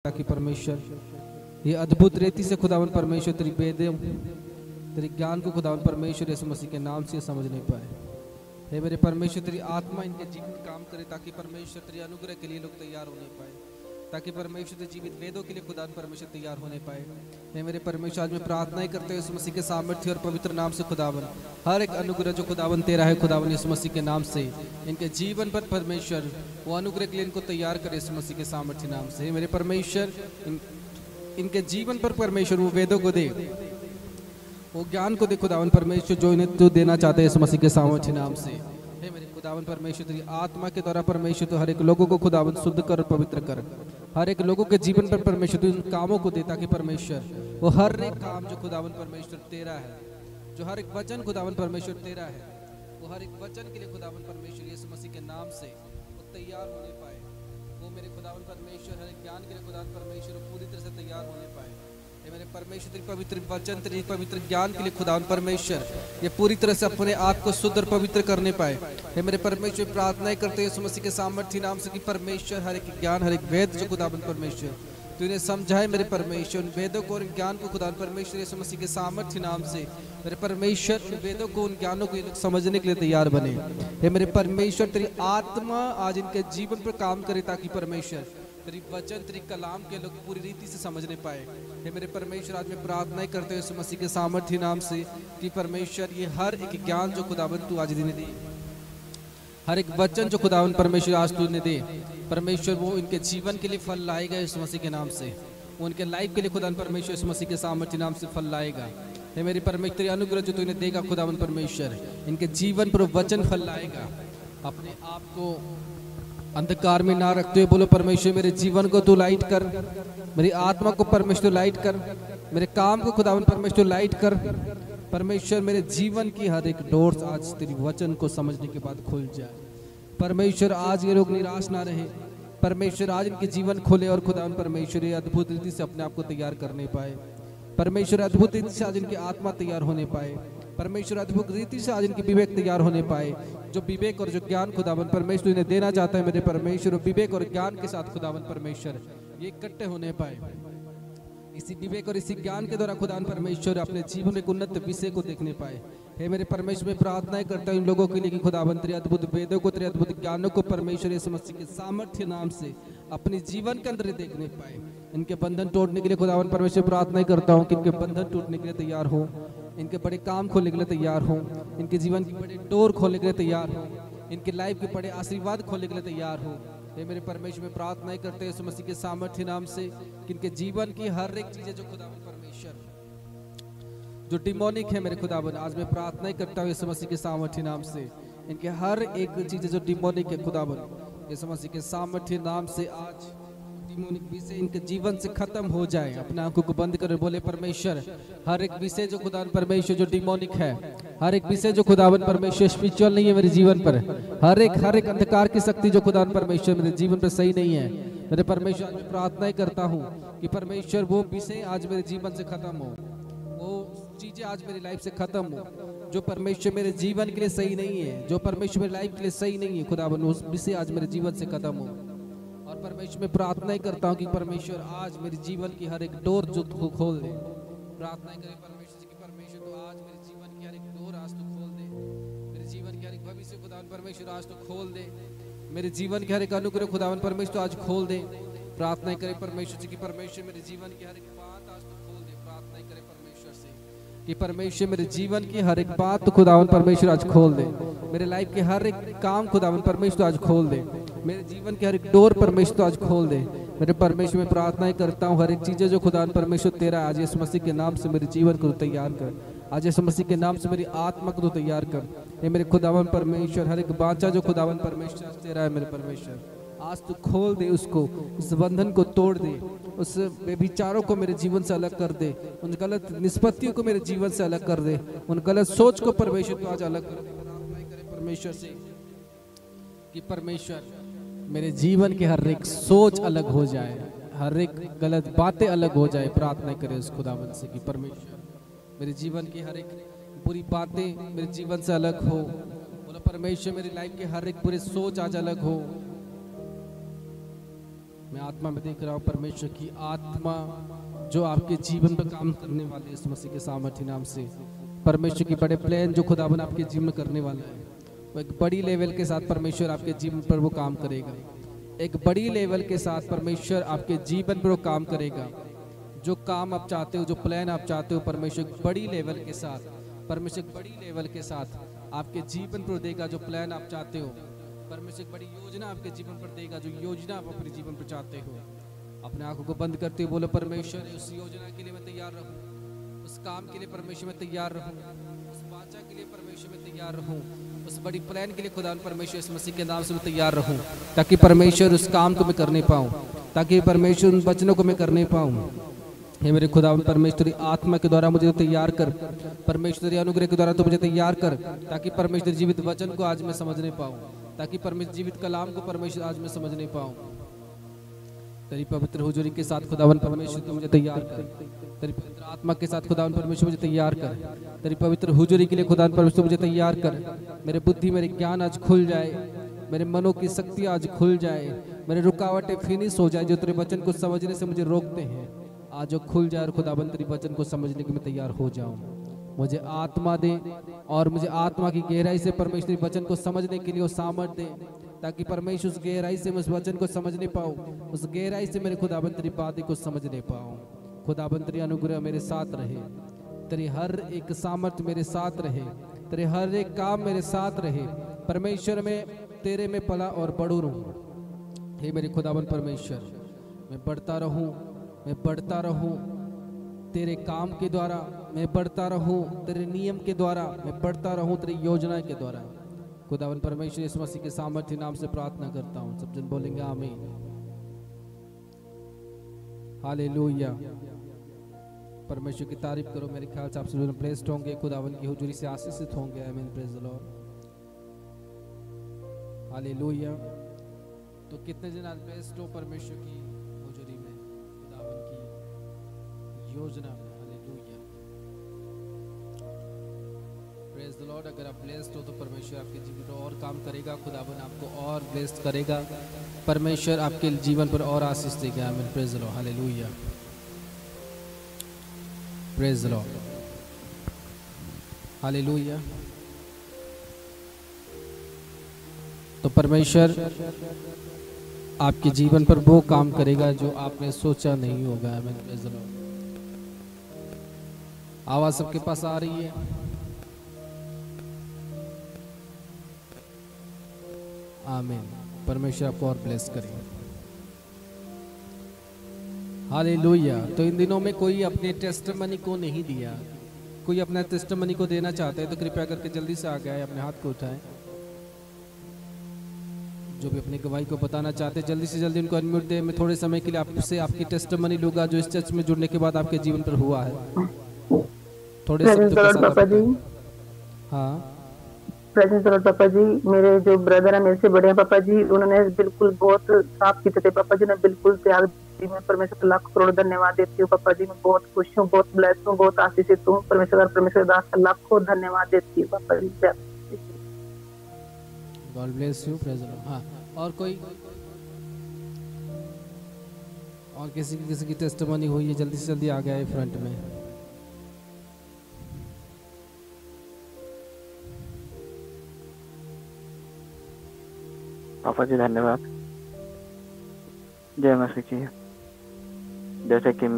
ताकि परमेश्वर ये अद्भुत रीति से खुदावन परमेश्वर तेरी वेदों तेरी ज्ञान को खुदावन परमेश्वर यीशु मसीह के नाम से समझ नहीं पाए। हे मेरे परमेश्वर तेरी आत्मा इनके जीवन में काम करे ताकि परमेश्वर तेरी अनुग्रह के लिए लोग तैयार होने पाए, ताकि परमेश्वर तेरे जीवित वेदों के लिए खुदावन परमेश्वर तैयार होने पाए। हे मेरे परमेश्वर आज मैं प्रार्थना ही करते हैं यीशु मसीह के सामर्थ्य और पवित्र नाम से खुदावन हर एक अनुग्रह जो खुदावन तेरा है खुदावन यीशु मसीह के नाम से इनके जीवन पर परमेश्वर वो अनुग्रह के लिए इनको तैयार करे यीशु मसीह के सामर्थ्य नाम से। हे मेरे परमेश्वर इनके जीवन पर परमेश्वर वो वेदों को दे, वो ज्ञान को दे खुदावन परमेश्वर जो इन्हें तो देना चाहते हैं यीशु मसीह के सामर्थ्य नाम से। हे मेरे खुदावन परमेश्वर तेरी आत्मा के द्वारा परमेश्वर तो हर एक लोगों को खुदावन शुद्ध कर पवित्र कर, हर एक लोगों के जीवन पर परमेश्वर इन कामों को दे ताकि परमेश्वर वो हर एक काम जो खुदावन परमेश्वर तेरा है, जो हर एक वचन खुदावन परमेश्वर तेरा है, वो हर एक वचन के लिए खुदावन परमेश्वर यीशु मसीह के नाम से वो तैयार होने पाए। वो मेरे खुदावन परमेश्वर हर एक ज्ञान के लिए खुदावन परमेश्वर पूरी तरह से तैयार होने पाए। ये मेरे परमेश्वर तेरी पवित्र वचन तेरी पवित्र ज्ञान के लिए खुदावन परमेश्वर ये पूरी तरह से अपने आप को शुद्ध और पवित्र करने पाए। हे मेरे परमेश्वर प्रार्थना करते हैं यीशु मसीह के सामर्थ्य नाम से कि परमेश्वर हर एक ज्ञान हर एक वेद जो खुदावन परमेश्वर तू इन्हें समझाए मेरे परमेश्वर उन वेदों को और ज्ञान को खुदावन परमेश्वर यीशु मसीह के सामर्थ्य नाम से मेरे परमेश्वर उन वेदों को उन ज्ञानों को ये लोग समझने के लिए तैयार बने। हे मेरे परमेश्वर तेरी आत्मा आज इनके जीवन पर काम करे ताकि परमेश्वर तेरी वचन तेरी कलाम के लोग पूरी रीति से समझने पाए। हे मेरे परमेश्वर आज मैं प्रार्थना करते हैं यीशु मसीह के सामर्थ्य नाम से कि परमेश्वर ये हर एक ज्ञान जो खुदावन तू आज देने दे, हर एक वचन जो खुदावन परमेश्वर आज तू इन्हें दे परमेश्वर वो इनके जीवन के लिए फल लाएगा यीशु मसीह के नाम से, वो उनके लाइफ के लिए खुदावन परमेश्वर यीशु मसीह के सामर्थ्य नाम से फल लाएगा। हे मेरी परमेश्वर तेरी अनुग्रह जो तू इन्हें देगा खुदावन परमेश्वर इनके जीवन पर वचन फल लाएगा। अपने आप को अंधकार में ना रखते हुए बोलो परमेश्वर मेरे जीवन को तू लाइट कर, मेरी आत्मा को परमेश्वर लाइट कर, मेरे काम को खुदावन परमेश्वर लाइट कर। परमेश्वर मेरे जीवन की हर एक डोर्स आज तेरी वचन को समझने के बाद खुल जाए। परमेश्वर आज ये लोग निराश ना रहे, परमेश्वर आज इनके जीवन खोले और खुदावन परमेश्वर ये अद्भुत रीति से अपने आप को तैयार करने पाए। परमेश्वर अद्भुत रीति से आज इनकी आत्मा तैयार होने पाए। परमेश्वर अद्भुत रीति से आज इनकी विवेक तैयार होने पाए। जो विवेक और जो ज्ञान खुदावन परमेश्वर इन्हें देना चाहता है मेरे परमेश्वर विवेक और ज्ञान के साथ खुदावन परमेश्वर ये इकट्ठे होने पाए। इसी विवेक और इसी ज्ञान के द्वारा खुदावन परमेश्वर अपने जीवन में उन्नत विषय को देखने पाए। हे मेरे परमेश्वर में प्रार्थना करता हूँ इन लोगों के लिए कि खुदावन तेरे अद्भुत वेदों को तेरे अद्भुत ज्ञानों को परमेश्वर यीशु मसीह के सामर्थ्य नाम से अपने जीवन के अंदर देखने पाए। इनके बंधन तोड़ने के लिए खुदावन परमेश्वर प्रार्थना करता हूँ कि इनके बंधन टूटने के लिए तैयार हो, इनके बड़े काम खोलने के लिए तैयार हो, इनके जीवन की बड़े डोर खोलने के लिए तैयार हो, इनके लाइफ के बड़े आशीर्वाद खोलने के लिए तैयार हो। ये मेरे परमेश्वर में प्रार्थना करते हैं यीशु मसीह के सामर्थ्य नाम से कि इनके जीवन की हर एक चीजें जो खुदावन परमेश्वर जो डिमोनिक है मेरे खुदावन आज मैं प्रार्थना करता हूँ यीशु मसीह के सामर्थ्य नाम से इनके हर एक चीजें जो डिमोनिक है खुदावन यीशु मसीह के सामर्थ्य नाम से आज डिमोनिक विषय इनके जीवन से खत्म हो जाए। अपने आंखों को बंद कर बोले परमेश्वर हर एक विषय जो खुदावन परमेश्वर जो डिमोनिक है, हर एक विषय जो खुदावन परमेश्वर स्पिरिचुअल नहीं है मेरे जीवन पर, हर एक अंधकार की शक्ति जो खुदावन परमेश्वर मेरे जीवन पर सही नहीं है मेरे परमेश्वर आज मैं प्रार्थना करता हूँ कि परमेश्वर वो विषय आज मेरे जीवन से खत्म हो, वो चीजें आज मेरी लाइफ से खत्म हो जो परमेश्वर मेरे जीवन के लिए सही नहीं है, जो परमेश्वर मेरी लाइफ के लिए सही नहीं है खुदावन उस विषय आज मेरे जीवन से खत्म हो। और परमेश्वर में प्रार्थना करता हूँ कि परमेश्वर आज मेरे जीवन की हर एक डोर जो तू खोल दे। प्रार्थना करें परमेश्वर की परमेश्वर तो आज मेरे जीवन की हर एक डोर आज तू खोल दे, मेरे जीवन की हर एक भविष्य खुदावन परमेश्वर आज तू खोल दे, मेरे जीवन की हर एक अनुग्रह खुदावन परमेश्वर आज खोल दे। प्रार्थना करें परमेश्वर की परमेश्वर मेरे जीवन की हर एक बात आज तू खोल दे। प्रार्थना करें परमेश्वर से कि परमेश्वर मेरे जीवन की हर एक बात तो खुदावन परमेश्वर आज खोल दे, मेरे लाइफ के हर एक काम खुदावन परमेश्वर आज खोल दे, मेरे जीवन के हर एक डोर परमेश्वर आज खोल दे। मेरे परमेश्वर में प्रार्थना करता हूँ हर एक चीजें जो खुदावन परमेश्वर तेरा आज यीशु मसीह के नाम से मेरे जीवन को तैयार कर, आज यीशु मसीह के नाम से मेरी आत्मा को तैयार कर। ये मेरे खुदावन परमेश्वर हर एक बाचा जो खुदावन परमेश्वर तेरा है मेरे परमेश्वर आज तू खोल दे, उसको उस बंधन को तोड़ दे, उस विचारों को मेरे जीवन से अलग कर दे, उन गलत निष्पत्तियों को मेरे जीवन से अलग कर दे, उन गलत सोच को परमेश्वर तो आज अलग कर दे। प्रार्थना करे परमेश्वर से कि परमेश्वर मेरे जीवन की हर एक सोच अलग हो जाए, हर एक गलत बातें अलग हो जाए। प्रार्थना करे उस खुदावन से कि परमेश्वर मेरे जीवन की हर एक बुरी बातें मेरे जीवन से अलग हो। बोला परमेश्वर मेरी लाइफ की हर एक बुरी सोच आज अलग हो। मैं आत्मा में देख रहा हूँ परमेश्वर की आत्मा जो आपके जीवन पर काम करने वाले है, इस मसीह के सामर्थ्य नाम से। परमेश्वर की बड़े प्लान जो खुदावन आपके जीवन में करने वाला है, वो एक बड़ी लेवल के साथ परमेश्वर आपके जीवन पर वो काम करेगा। एक बड़ी लेवल के साथ परमेश्वर आपके जीवन पर वो काम करेगा। जो काम आप चाहते हो, जो प्लान आप चाहते हो, परमेश्वर एक बड़ी लेवल के साथ, परमेश्वर एक बड़ी लेवल के साथ आपके जीवन पर देगा। जो प्लान आप चाहते हो, परमेश्वर एक बड़ी योजना आपके जीवन पर देगा। जो योजना आप अपने जीवन पर चाहते हो, अपने आंखों को बंद करते हुए बोलो, परमेश्वर उस योजना के लिए मैं तैयार रहूं, उस काम के लिए परमेश्वर मैं तैयार रहूं, उस वाचा के लिए परमेश्वर मैं तैयार रहूं, उस बड़ी प्लान के लिए खुदा परमेश्वर इस मसीह के नाम से मैं तैयार रहूं, ताकि परमेश्वर उस काम को मैं करने पाऊं, ताकि परमेश्वर उन वचनों को मैं करने पाऊं। हे मेरे खुदा परमेश्वरी आत्मा के द्वारा मुझे तैयार कर, परमेश्वरी अनुग्रह के द्वारा तो मुझे तैयार कर, ताकि परमेश्वर जीवित वचन को आज मैं समझने पाऊं, ताकि परमेश्वर जीवित कलाम को परमेश्वर आज मैं समझने पाऊं। तेरी पवित्र हुजूरी के साथ खुदावन परमेश्वर तू मुझे तैयार कर, तेरी पवित्र आत्मा के साथ खुदावन परमेश्वर मुझे तैयार कर, तेरी पवित्र हुजूरी के लिए खुदावन परमेश्वर मुझे तैयार कर। मेरे बुद्धि मेरे ज्ञान आज खुल जाए, मेरे मनों की शक्ति आज खुल जाए, मेरे रुकावटें फिनिश हो जाए जो तेरे वचन को समझने से मुझे रोकते हैं, आज जो खुल जाए और खुदावन तेरी वचन को समझने के मैं तैयार हो जाऊं। मुझे आत्मा दे और मुझे आत्मा की गहराई से परमेश्वरी वचन को समझने के लिए वो सामर्थ्य दे, ताकि परमेश्वर उस गहराई से मैं उस वचन को समझने पाऊँ, उस गहराई से मेरे खुदाबंद तेरी बातें को समझने पाऊँ। खुदाबंद तेरी अनुग्रह मेरे साथ रहे, तेरी हर एक सामर्थ्य मेरे साथ रहे, तेरे हर एक काम मेरे साथ रहे। परमेश्वर में तेरे में पला और बढ़ू रहूँ। हे मेरे खुदाबंद परमेश्वर, मैं बढ़ता रहूँ, मैं बढ़ता रहूँ तेरे काम के द्वारा, मैं बढ़ता रहूँ तेरे नियम के द्वारा, मैं बढ़ता रहूँ तेरी योजना के द्वारा। खुदावन परमेश्वर यीशु मसीह के सामर्थ्य नाम से प्रार्थना करता हूँ। सब जन बोलेंगे आमीन, हालेलुया। परमेश्वर की तारीफ करो। मेरे ख्याल से आप सब ब्लेस्ड होंगे, खुदावन की हुजूरी से आशीषित होंगे। आमीन, प्रेज द लॉर्ड, हालेलुया। तो कितने जन आज ब्लेस्ड हो परमेश्वर की हुजूरी में, खुदावन की योजना में। Hallelujah, praise the Lord. अगर आप ब्लेस्ड हो तो परमेश्वर आपके जीवन पर और काम करेगा, खुदावन आपको और ब्लेस्ड करेगा, परमेश्वर आपके जीवन पर और आशीष देगा। आमीन, praise the Lord, hallelujah, praise the Lord, hallelujah. तो परमेश्वर आपके जीवन पर वो काम करेगा जो आपने सोचा नहीं होगा। आमीन, प्रेज द लॉर्ड। आवाज सबके पास आ रही है? आमीन। परमेश्वर आपको और ब्लेस करें। हालेलुया। तो इन दिनों में कोई अपने टेस्टिमनी को नहीं दिया, कोई अपना टेस्टिमनी को देना चाहता है तो कृपया करके जल्दी से आ गए, अपने हाथ को उठाएं। जो भी अपनी गवाही को बताना चाहते हैं जल्दी से जल्दी उनको अनम्यूट दे। मैं थोड़े समय के लिए आपसे आपकी टेस्टिमनी लूंगा जो इस चर्च में जुड़ने के बाद आपके जीवन पर हुआ है। थोड़े पापा जी। हाँ, प्रेजेंट लॉर्ड पापा जी। मेरे जो ब्रदर है मेरे से बड़े हैं पापा जी, उन्होंने बिल्कुल बहुत साफ किए थे पापा जी ने, बिल्कुल त्याग दी। मैं परमेश्वर को लाख करोड़ धन्यवाद देती हूँ पापा जी। मैं बहुत खुश हूँ, बहुत ब्लेस हूँ, बहुत आशीषित हूँ। परमेश्वर दास का लाखों धन्यवाद देती हूँ पापा जी। God bless you, praise the Lord. हाँ, और कोई और किसी की टेस्टिमनी हुई है जल्दी से जल्दी आ गया है फ्रंट में। पापा जी धन्यवाद, जय मसीह की। जैसे कि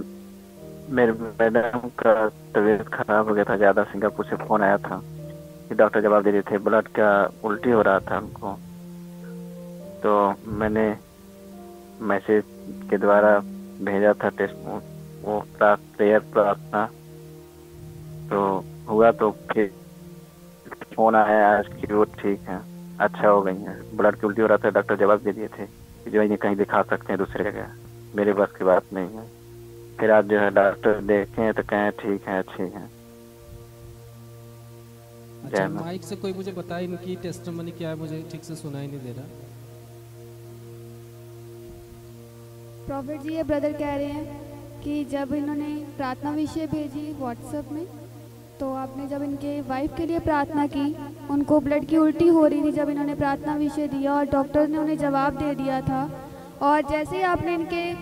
मेरे मैडम का तबीयत खराब हो गया था ज़्यादा, सिंगापुर से फ़ोन आया था कि डॉक्टर जवाब दे रहे थे ब्लड का उल्टी हो रहा था उनको, तो मैंने मैसेज के द्वारा भेजा था टेस्ट, वो प्रेयर प्रार्थना तो हुआ, तो फिर फ़ोन आया आज कि वो ठीक है, अच्छा हो गई है। ब्लड की उल्टी हो रहा था, डॉक्टर जवाब दे दिए थे कि जो ये कहीं दिखा सकते हैं दूसरे जगह, मेरे बस की बात नहीं है। फिर आज जो है डॉक्टर देखें तो कहें ठीक है, अच्छी है। अच्छा, माइक से कोई मुझे बताए इनकी टेस्टिमनी क्या है, मुझे ठीक से सुनाई नहीं दे रहा। प्रॉफिट जी, ये ब्रदर कह रहे हैं कि जब इन्होंने प्रार्थना विषय भेजी व्हाट्सएप में, तो आपने जब इनके वाइफ के लिए प्रार्थना की, उनको ब्लड की उल्टी हो रही थी, जब इन्होंने प्रार्थना विषय दिया और डॉक्टर ने उन्हें जवाब दे दिया था और जैसे ही आपने इनके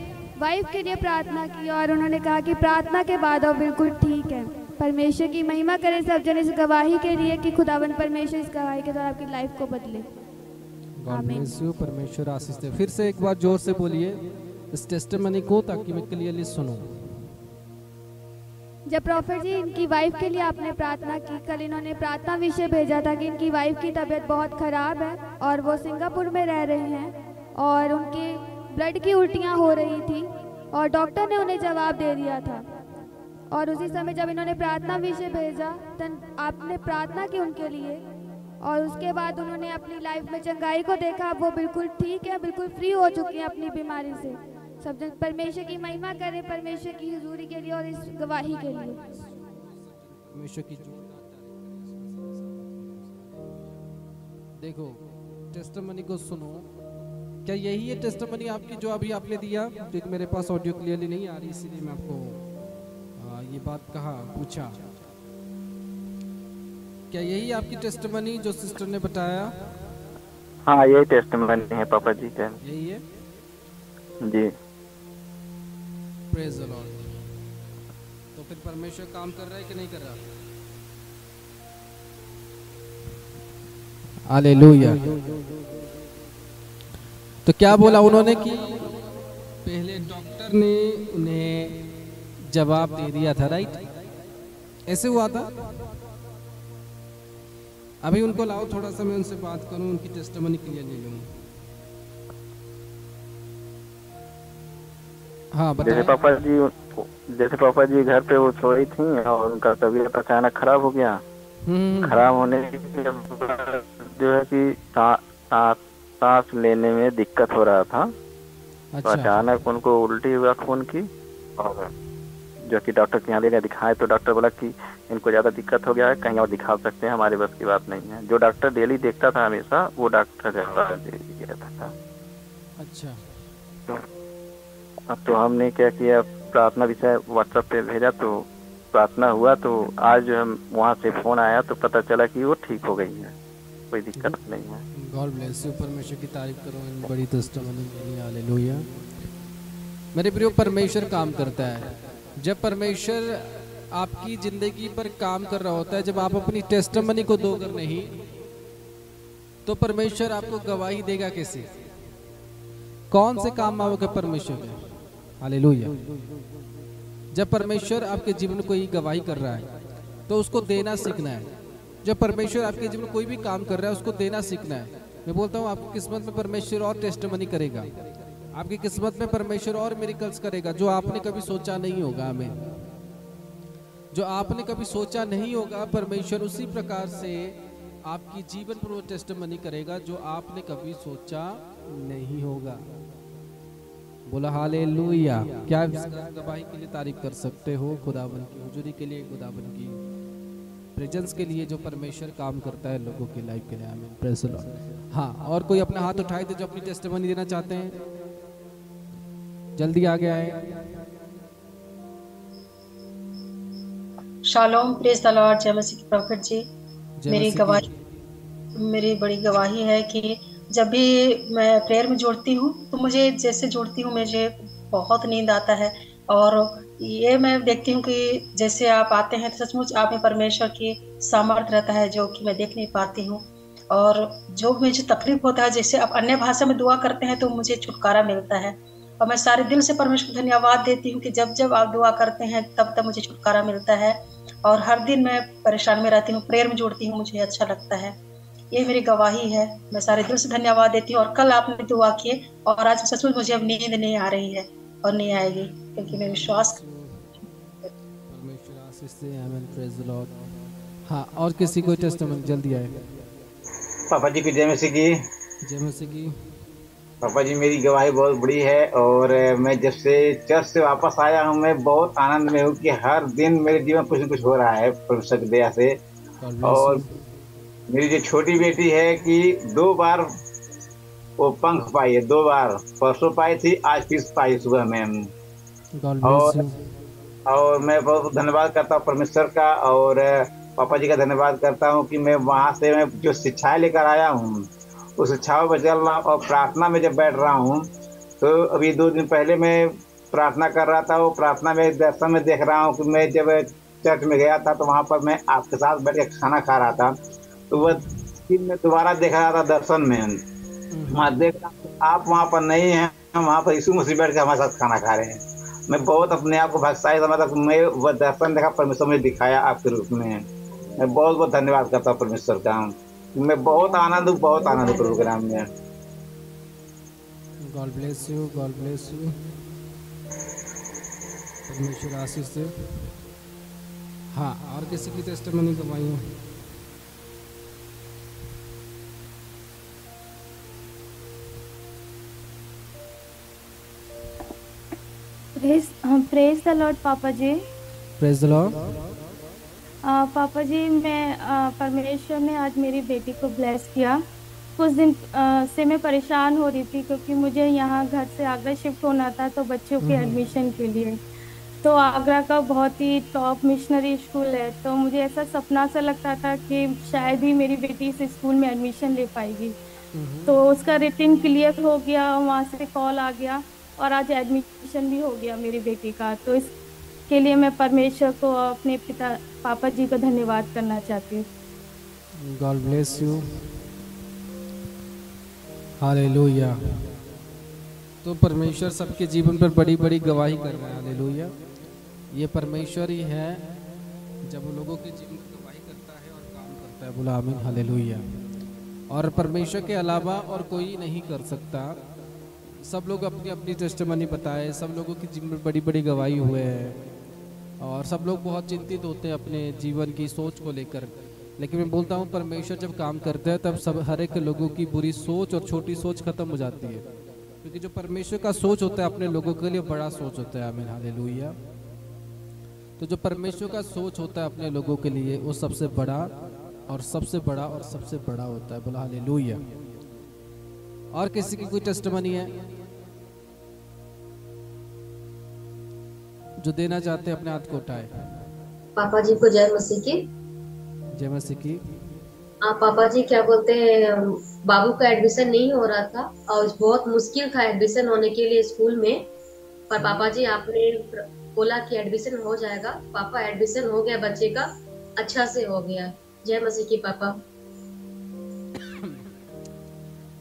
वाइफ के लिए प्रार्थना की और उन्होंने कहा कि प्रार्थना के बाद अब बिल्कुल ठीक है। परमेश्वर की महिमा करें सब जन इस गवाही के लिए कि खुदावन परमेश्वर इस गवाही के द्वारा आपकी लाइफ को बदले। गॉड ब्लेस यू, परमेश्वर आशीष दे। फिर से एक बार जोर से बोलिए इस टेस्टिमनी को, ताकि मैं क्लियरली सुनूं। जब प्रॉफिट जी इनकी वाइफ के लिए आपने प्रार्थना की, कल इन्होंने प्रार्थना विषय भेजा था कि इनकी वाइफ की तबीयत बहुत ख़राब है और वो सिंगापुर में रह रहे हैं और उनकी ब्लड की उल्टियाँ हो रही थी और डॉक्टर ने उन्हें जवाब दे दिया था। और उसी समय जब इन्होंने प्रार्थना विषय भेजा तब आपने प्रार्थना की उनके लिए और उसके बाद उन्होंने अपनी लाइफ में चंगाई को देखा। वो बिल्कुल ठीक है, बिल्कुल फ्री हो चुकी हैं अपनी बीमारी से। सब जन परमेश्वर की महिमा करें, परमेश्वर की हुजूरी के लिए और इस गवाही के लिए। परमेश्वर की देखो टेस्टिमनी को सुनो। क्या यही है टेस्टिमनी आपकी जो अभी आपने दिया? क्योंकि मेरे पास ऑडियो क्लियरली नहीं आ रही, इसीलिए मैं आपको ये बात कहा पूछा। क्या यही आपकी टेस्टिमनी जो सिस्टर ने बताया? हाँ, यही टेस्टिमनी है पापा जी का। यही है जी। Praise the Lord. तो फिर परमेश्वर काम कर रहा है कि नहीं कर रहा? हालेलुया। तो क्या बोला उन्होंने कि पहले डॉक्टर ने उन्हें जवाब दे दिया था, राइट? ऐसे हुआ था। अभी उनको लाओ, थोड़ा सा मैं उनसे बात करूं, उनकी टेस्टिमनी क्लियर ले लूं। हाँ बताएं। जैसे पापा जी घर पे वो सोई थी और उनका तबीयत अचानक खराब हो गया। खराब होने के बाद जो है कि सांस लेने में दिक्कत हो रहा था। अच्छा। तो अचानक उनको उल्टी हुआ खून की, और जो कि डॉक्टर के यहाँ लेने दिखाए तो डॉक्टर बोला कि इनको ज़्यादा दिक्कत हो गया है, कहीं और दिखा सकते हैं, हमारे बस की बात नहीं है। जो डॉक्टर डेली देखता था हमेशा, वो डॉक्टर जवाब दे दिया था। अच्छा। तो हमने क्या किया, प्रार्थना विषय व्हाट्सएप पे भेजा, तो प्रार्थना हुआ। तो आज हम वहाँ से फोन आया तो पता चला कि वो ठीक हो गई है, कोई दिक्कत नहीं है। गॉड ब्लेस यू, परमेश्वर की तारीफ करो इन बड़ी टेस्टिमनी के लिए। हालेलुया। मेरे प्रियो, परमेश्वर काम करता है। जब परमेश्वर आपकी जिंदगी पर काम कर रहा होता है, जब आप अपनी टेस्टिमनी को दोगे नहीं, तो परमेश्वर आपको गवाही देगा कैसे? कौन से काम मांगोगे परमेश्वर में? हालेलुया। जब परमेश्वर आपके जीवन में कोई गवाही कर रहा है तो उसको देना सीखना है। जब परमेश्वर आपके जीवन में कोई भी काम कर रहा है उसको देना सीखना है। मैं बोलता हूँ आपकी किस्मत में परमेश्वर और टेस्टिमनी करेगा, आपकी किस्मत में परमेश्वर और मिरेकल्स करेगा जो आपने कभी सोचा नहीं होगा। हमें जो आपने कभी सोचा नहीं होगा, परमेश्वर उसी प्रकार से आपकी जीवन पर वो टेस्टिमनी करेगा जो आपने कभी सोचा नहीं होगा। बोला हालेलुया। क्या गवाही के लिए तारीफ कर सकते हो? खुदावन की हुजूरी के लिए, खुदावन की प्रेजेंस के लिए जो परमेश्वर काम करता है लोगों की लाइफ के लिए। आमीन, प्रेज़ द लॉर्ड। हाँ, और कोई अपना हाथ उठाए तो जो अपनी टेस्टिमनी देना चाहते हैं, जल्दी आगे आए। Shalom, praise the Lord. जय मसीह की प्रॉफिट जी। मेरी बड़ी गवाही है कि जब भी मैं प्रेयर में जोड़ती हूँ तो मुझे जैसे जोड़ती हूँ मुझे बहुत नींद आता है। और ये मैं देखती हूँ कि जैसे आप आते हैं तो सचमुच आप में परमेश्वर की सामर्थ्य रहता है जो कि मैं देख नहीं पाती हूँ। और जो मुझे तकलीफ होता है, जैसे आप अन्य भाषा में दुआ करते हैं तो मुझे छुटकारा मिलता है। और मैं सारे दिल से परमेश्वर को धन्यवाद देती हूँ कि जब जब आप दुआ करते हैं तब तब मुझे छुटकारा मिलता है। और हर दिन मैं परेशान में रहती हूँ, प्रेयर में जोड़ती हूँ, मुझे अच्छा लगता है। ये मेरी गवाही है। मैं सारे दिल से धन्यवाद देती हूँ। और कल आपने दुआ किए और आज सचमुच मुझे अब नींद नहीं आ रही है और नहीं आएगी, क्योंकि मैं विश्वास। परमेश्वर आशीष दे। आमीन, प्रेज़ द लॉर्ड। हाँ, और किसी को टेस्टिमनी जल्दी आए। पापा जी की जय मसीह की। जय मसीह की। पापा जी, मेरी गवाही बहुत बड़ी है और मैं जब से चर्च से वापस आया हूँ मैं बहुत आनंद में हूँ कि हर दिन मेरे जीवन कुछ न कुछ हो रहा है परमेश्वर की दया से। और मेरी जो छोटी बेटी है कि 2 बार वो पंख पाई है, 2 बार, परसों पाई थी, आज फिर पाई सुबह में। और मैं बहुत धन्यवाद करता हूँ परमेश्वर का और पापा जी का धन्यवाद करता हूँ कि मैं वहाँ से मैं जो शिक्षाएं लेकर आया हूँ उस शिक्षाओं पर चल रहा हूँ। और प्रार्थना में जब बैठ रहा हूँ तो अभी 2 दिन पहले मैं प्रार्थना कर रहा था, वो प्रार्थना में दर्शन में देख रहा हूँ कि मैं जब चर्च में गया था तो वहाँ पर मैं आपके साथ बैठ के खाना खा रहा था, तो वह चीज मैं दोबारा देख रहा था दर्शन में। वहाँ देख रहा हूं, आप वहाँ पर नहीं हैं, हम वहाँ पर यीशु मसीह बैठ के हमारे साथ खाना खा रहे हैं। मैं बहुत अपने आप को भाग्यशाली समझता हूं, मैं वह दर्शन देखा, परमेश्वर मुझे दिखाया आपके रूप में। मैं बहुत बहुत धन्यवाद करता हूँ परमेश्वर का। मैं बहुत आनंद प्रोग्राम में। God bless you, God bless you. परमेश्वर आशीष दे। हाँ, और किसी की टेस्टिमनी गवाई हो? प्रेज द लॉर्ड पापा जी। Praise the Lord. पापा जी, मैं परमेश्वर ने आज मेरी बेटी को ब्लेस किया। कुछ दिन से मैं परेशान हो रही थी क्योंकि मुझे यहाँ घर से आगरा शिफ्ट होना था, तो बच्चों के एडमिशन के लिए। तो आगरा का बहुत ही टॉप मिशनरी स्कूल है, तो मुझे ऐसा सपना सा लगता था कि शायद ही मेरी बेटी इस स्कूल में एडमिशन ले पाएगी। तो उसका रिटन क्लियर हो गया, वहाँ से कॉल आ गया और आज एडमिशन भी हो गया मेरी बेटी का। तो इसके लिए मैं परमेश्वर को, अपने पिता पापा जी को धन्यवाद करना चाहती हूँ। God bless you. हालेलुया। तो परमेश्वर सबके जीवन पर बड़ी बड़ी गवाही कर रहा है। हालेलुया। ये परमेश्वर ही है जब वो लोगों के जीवन में गवाही करता है और काम करता है। बोला आमीन। हालेलुया। और परमेश्वर के अलावा और कोई नहीं कर सकता। सब लोग अपनी अपनी टेस्टिमनी बताए, सब लोगों की जीवन में बड़ी बड़ी गवाही हुए हैं और सब लोग बहुत चिंतित होते हैं अपने जीवन की सोच को लेकर। लेकिन मैं बोलता हूँ परमेश्वर जब काम करता है तब सब हर एक लोगों की बुरी सोच और छोटी सोच खत्म हो जाती है, क्योंकि जो परमेश्वर का सोच होता है अपने लोगों के लिए बड़ा सोच होता है। आमीन। हालेलुया। तो जो परमेश्वर का सोच होता है अपने लोगों के लिए वो सबसे बड़ा और सबसे बड़ा और सबसे बड़ा होता है। बोला हालेलुया। और किसी की कोई टेस्टिमनी है जो देना चाहते हैं? अपने हाथ को उठाए। पापा जी को जय मसीह की। जय मसीह की। पापा जी, क्या बोलते हैं, बाबू का एडमिशन नहीं हो रहा था और बहुत मुश्किल था एडमिशन होने के लिए स्कूल में, पर पापा जी आपने बोला कि एडमिशन हो जाएगा। पापा एडमिशन हो गया, बच्चे का अच्छा से हो गया। जय मसीह की पापा।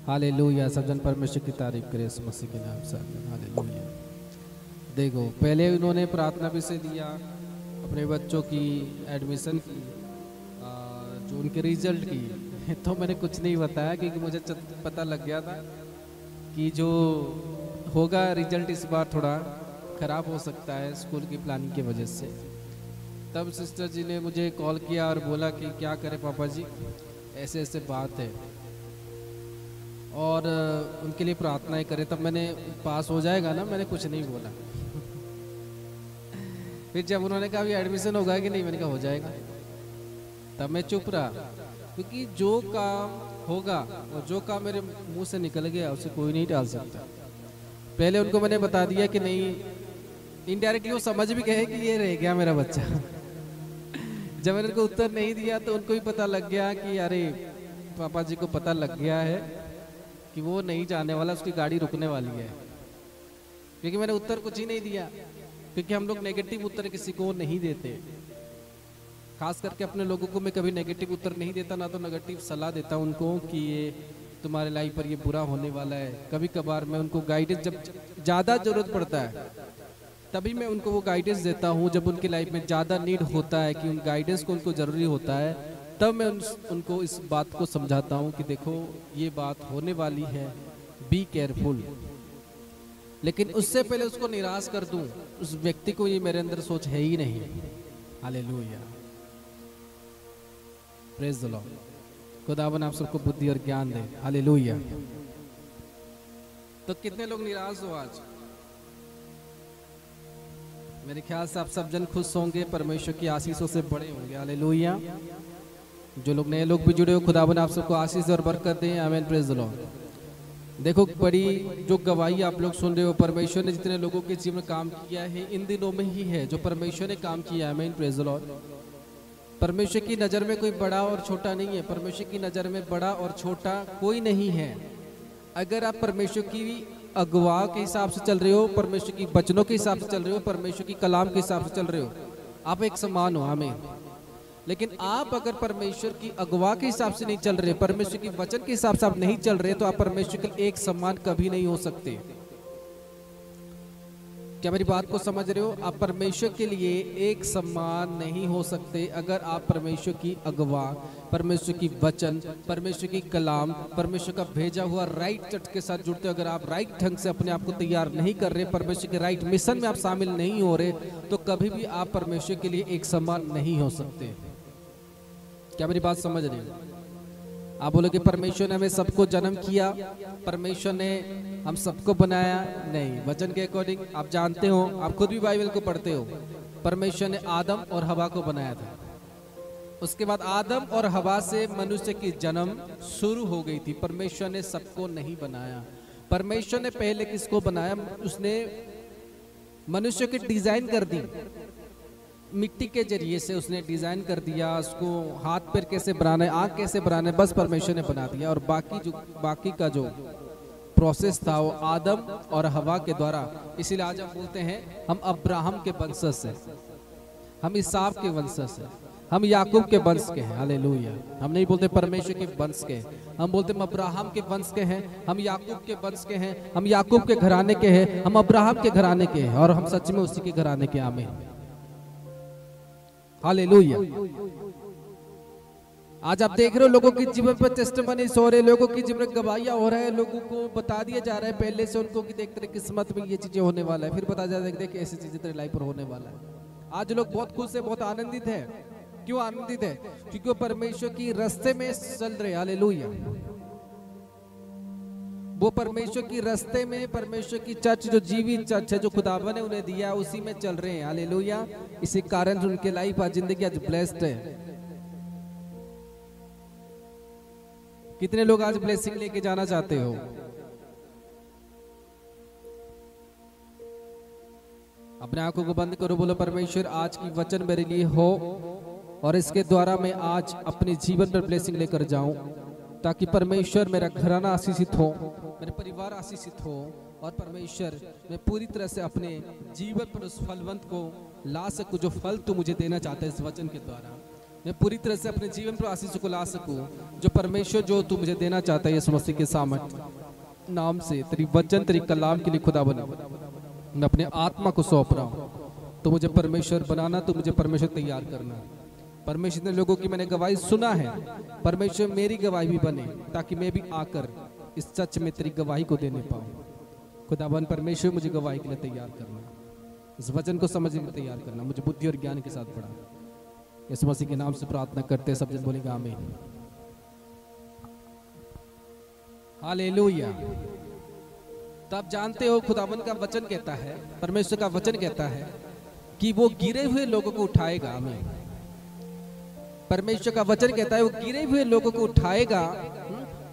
हालेलुया। सब जन परमेश्वर की तारीफ करे इस मसीह के नाम से। हालेलुया। देखो, पहले उन्होंने प्रार्थना भी से दिया अपने बच्चों की एडमिशन की, जो उनके रिजल्ट की, तो मैंने कुछ नहीं बताया क्योंकि मुझे पता लग गया था कि जो होगा रिजल्ट इस बार थोड़ा ख़राब हो सकता है स्कूल की प्लानिंग की वजह से। तब सिस्टर जी ने मुझे कॉल किया और बोला कि क्या करें पापा जी, ऐसे ऐसे बात है और उनके लिए प्रार्थनाएं करें। तब मैंने पास हो जाएगा ना, मैंने कुछ नहीं बोला। फिर जब उन्होंने कहा अभी एडमिशन होगा कि नहीं, मैंने कहा हो जाएगा। तब मैं चुप रहा, क्योंकि जो काम होगा और जो काम मेरे मुंह से निकल गया उसे कोई नहीं टाल सकता। पहले उनको मैंने बता दिया कि नहीं, इनडायरेक्टली वो समझ भी गए कि ये रह गया मेरा बच्चा। जब मैंने उनको उत्तर नहीं दिया तो उनको भी पता लग गया कि अरे पापा जी को पता लग गया है कि वो नहीं जाने वाला, उसकी गाड़ी रुकने वाली है। क्योंकि मैंने उत्तर कुछ ही नहीं दिया, क्योंकि हम लोग नेगेटिव उत्तर किसी को नहीं देते। खास करके अपने लोगों को मैं कभी नेगेटिव उत्तर नहीं देता, ना तो नेगेटिव सलाह देता उनको कि ये तुम्हारे लाइफ पर ये बुरा होने वाला है। कभी कभार मैं उनको गाइडेंस, जब ज़्यादा ज़रूरत पड़ता है तभी मैं उनको वो गाइडेंस देता हूँ। जब उनकी लाइफ में ज़्यादा नीड होता है कि उन गाइडेंस को उनको ज़रूरी होता है, तब मैं उनको इस बात को समझाता हूँ कि देखो ये बात होने वाली है, बी केयरफुल। लेकिन उससे पहले उसको निराश कर दूं, उस व्यक्ति को ये मेरे अंदर सोच है ही नहीं। हालेलुया। Praise the Lord. खुदावन आप सबको बुद्धि और ज्ञान दे। हालेलुया। तो कितने लोग निराश हो आज? मेरे ख्याल से आप सब जन खुश होंगे, परमेश्वर की आशीषों से बड़े होंगे। हालेलुया। जो लोग नए लोग भी जुड़े हो, खुदावन आप सबको आशीष और बरकत दें। आमीन। Praise the Lord. देखो, बड़ी जो गवाही आप लोग सुन रहे हो, परमेश्वर ने जितने लोगों के जीवन में काम किया है इन दिनों में ही है जो परमेश्वर ने काम किया है। आमीन। Praise the Lord. परमेश्वर की नज़र में कोई बड़ा और छोटा नहीं है। परमेश्वर की नज़र में बड़ा और छोटा कोई नहीं है। अगर आप परमेश्वर की अगवा के हिसाब से चल रहे हो, परमेश्वर की वचनों के हिसाब से चल रहे हो, परमेश्वर की कलाम के हिसाब से चल रहे हो, आप एक समान हो। आमीन। लेकिन आप अगर परमेश्वर की अगवा के हिसाब से नहीं चल रहे, परमेश्वर की वचन के हिसाब से आप नहीं चल रहे, तो आप परमेश्वर के एक समान कभी नहीं हो सकते। क्या मेरी बात को समझ रहे हो? आप परमेश्वर के लिए एक समान नहीं हो सकते अगर आप परमेश्वर की अगवा, परमेश्वर की वचन, परमेश्वर की कलाम, परमेश्वर का भेजा हुआ राइट चर्च के साथ जुड़ते हो। अगर आप राइट ढंग से अपने आप को तैयार नहीं कर रहे, परमेश्वर के राइट मिशन में आप शामिल नहीं हो रहे, तो कभी भी आप परमेश्वर के लिए एक समान नहीं हो सकते। क्या मेरी बात समझ रहे हो? आप बोलो कि परमेश्वर ने हमें सबको जन्म किया, परमेश्वर ने हम सबको बनाया, नहीं। वचन के अकॉर्डिंग आप जानते हो, आप खुद भी बाइबल को पढ़ते हो, परमेश्वर ने आदम और हवा को बनाया था। उसके बाद आदम और हवा से मनुष्य की जन्म शुरू हो गई थी। परमेश्वर ने सबको नहीं बनाया। परमेश्वर ने पहले किसको बनाया? उसने मनुष्य की डिजाइन कर दी, मिट्टी के जरिए से उसने डिजाइन कर दिया, उसको हाथ पैर कैसे बनाना है, आँख कैसे बनाना है, बस परमेश्वर ने बना दिया। और बाकी का जो प्रोसेस था वो आदम और हवा के द्वारा। इसीलिए आज हम बोलते हैं हम अब्राहम के वंशज से, हम इसहाक के वंशज से, हम याकूब के वंश के हैं। हालेलुया। हम नहीं बोलते परमेश्वर के वंश के, हम बोलते हम अब्राहम के वंश के हैं, हम याकूब के वंश के हैं, हम याकूब के घराने के हैं, हम अब्राहम के घराने के हैं, और हम सच में उसी के घराने के। आमीन। हालेलुया। आज आप देख रहे हो लोगों के जीवन पर टेस्टिमनी हो रहे, लोगों की जीवन में गवाहियां हो रहा है, लोगों को बता दिया जा रहा है पहले से उनको कि देख तेरे किस्मत में ये चीजें होने वाला है, फिर बता जा रहा है देख ऐसी चीजें तेरे लाइफ पर होने वाला है। आज लोग बहुत खुश है, बहुत आनंदित है। क्यों आनंदित है? क्योंकि वो परमेश्वर की रास्ते में चल रहे। हालेलुया। वो परमेश्वर की रास्ते में, परमेश्वर की चर्च जो जीवित चर्च है जो खुदावन ने उन्हें दिया, उसी में चल रहे हैं। हालेलुया। इसी कारण उनके लाइफ आज जिंदगी आज ब्लेस्ड है। कितने लोग आज ब्लेसिंग लेके जाना चाहते हो? अपने आंखों को बंद करो, बोलो परमेश्वर आज की वचन मेरे लिए हो और इसके द्वारा मैं आज अपने जीवन पर ब्लेसिंग लेकर जाऊं, ताकि परमेश्वर मेरा घराना आशीषित हो, मेरे परिवार आशीषित हो, और परमेश्वर मैं पूरी तरह से अपने जीवन पर उस फलवंत को ला सकूं जो फल तू मुझे देना चाहता है। इस वचन के द्वारा मैं पूरी तरह से अपने जीवन पर आशीष को ला सकूं जो परमेश्वर जो तू मुझे देना चाहता है। यीशु मसीह के सामर्थ नाम से तेरी वचन, तेरी कलाम के लिए खुदावन मैं अपने आत्मा को सौंप रहा हूं। तो मुझे परमेश्वर बनाना, तो मुझे परमेश्वर तैयार करना। परमेश्वर ने लोगों की मैंने गवाही सुना है, परमेश्वर मेरी गवाही भी बने, ताकि मैं भी आकर इस सच में तेरी गवाही को देने पाऊं। खुदावन परमेश्वर मुझे गवाही के लिए तैयार करना, इस वचन को समझने के लिए तैयार करना, मुझे बुद्धि और ज्ञान के साथ पढ़ा। यीशु मसीह के नाम से प्रार्थना करते हैं, सब जन बोलेंगे आमीन। हालेलुया। तब जानते हो खुदावन का वचन कहता है, परमेश्वर का वचन कहता है कि वो गिरे हुए लोगों को उठाएगा। आमीन। परमेश्वर का वचन कहता है वो गिरे हुए लोगों को उठाएगा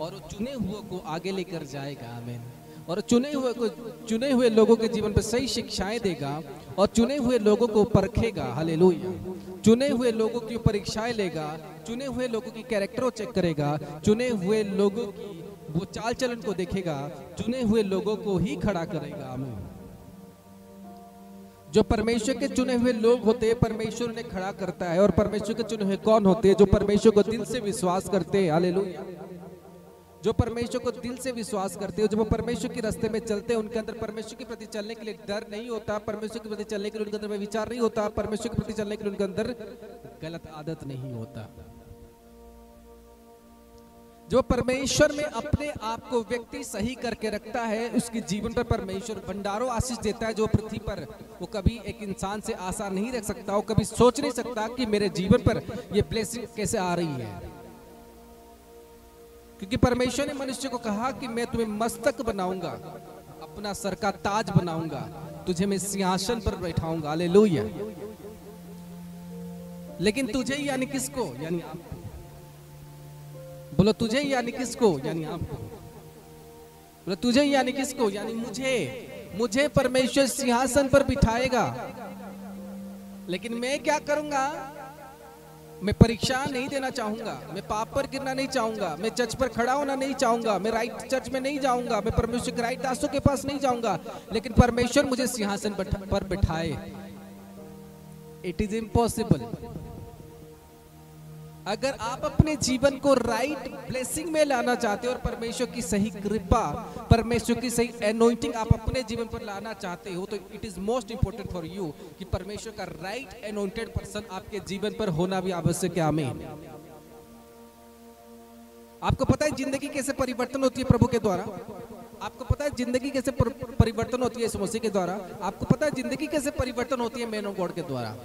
और वो चुने हुए को आगे लेकर जाएगा। आमीन। और चुने हुए लोगों के जीवन पर सही शिक्षाएं देगा और चुने हुए लोगों को परखेगा। हालेलुया। चुने हुए लोगों की परीक्षाएं लेगा, चुने हुए लोगों की कैरेक्टर चेक करेगा, चुने हुए लोगों की वो चाल चलन को देखेगा, चुने हुए लोगों को ही खड़ा करेगा। आमीन। जो परमेश्वर के चुने हुए लोग होते हैं परमेश्वर उन्हें खड़ा करता है। और परमेश्वर के चुने हुए कौन होते हैं? जो परमेश्वर को दिल से विश्वास करते हैं। हालेलुया। जो परमेश्वर को दिल से विश्वास करते हो, जब वो परमेश्वर के रास्ते में चलते हैं, उनके अंदर परमेश्वर के प्रति चलने के लिए डर नहीं होता, परमेश्वर के प्रति चलने के लिए उनके अंदर विचार नहीं होता, परमेश्वर के प्रति चलने के लिए उनके अंदर गलत आदत नहीं होता। जो परमेश्वर में अपने आप को व्यक्ति सही करके रखता है, उसके जीवन पर परमेश्वर भंडारों आशीष देता है। जो पृथ्वी पर वो कभी एक इंसान से आशा नहीं रख सकता, वो कभी सोच नहीं सकता कि मेरे जीवन पर ये ब्लेसिंग कैसे आ रही है, क्योंकि परमेश्वर ने मनुष्य को कहा कि मैं तुम्हें मस्तक बनाऊंगा, अपना सर का ताज बनाऊंगा, तुझे मैं सिंहासन पर बैठाऊंगा। हालेलुया। लेकिन तुझे यानी किसको? यानी आपको। बोलो तुझे यानी किसको? यानी आपको। बोलो तुझे यानी किसको? यानी मुझे परमेश्वर सिंहासन पर बिठाएगा। लेकिन मैं क्या करूंगा? मैं परीक्षा नहीं देना चाहूंगा, मैं पाप पर गिरना नहीं चाहूंगा, मैं चर्च पर खड़ा होना नहीं चाहूंगा, मैं राइट चर्च में नहीं जाऊंगा, मैं परमेश्वर के राइट दासों के पास नहीं जाऊंगा, लेकिन परमेश्वर मुझे सिंहासन पर बिठाए। It is impossible. अगर आप अपने जीवन को राइट ब्लेसिंग में लाना चाहते हो और परमेश्वर की सही कृपा, परमेश्वर की सही एनोइंटिंग आप अपने जीवन पर लाना चाहते हो, तो it is most important for you कि परमेश्वर का राइट एनोइंटेड पर्सन आपके जीवन पर होना भी आवश्यक है। आमीन। आपको पता है जिंदगी कैसे परिवर्तन होती है प्रभु के द्वारा? आपको पता है जिंदगी कैसे परिवर्तन होती है यीशु मसीह के द्वारा? आपको पता है जिंदगी कैसे परिवर्तन होती है मैन ऑफ गॉड के द्वारा?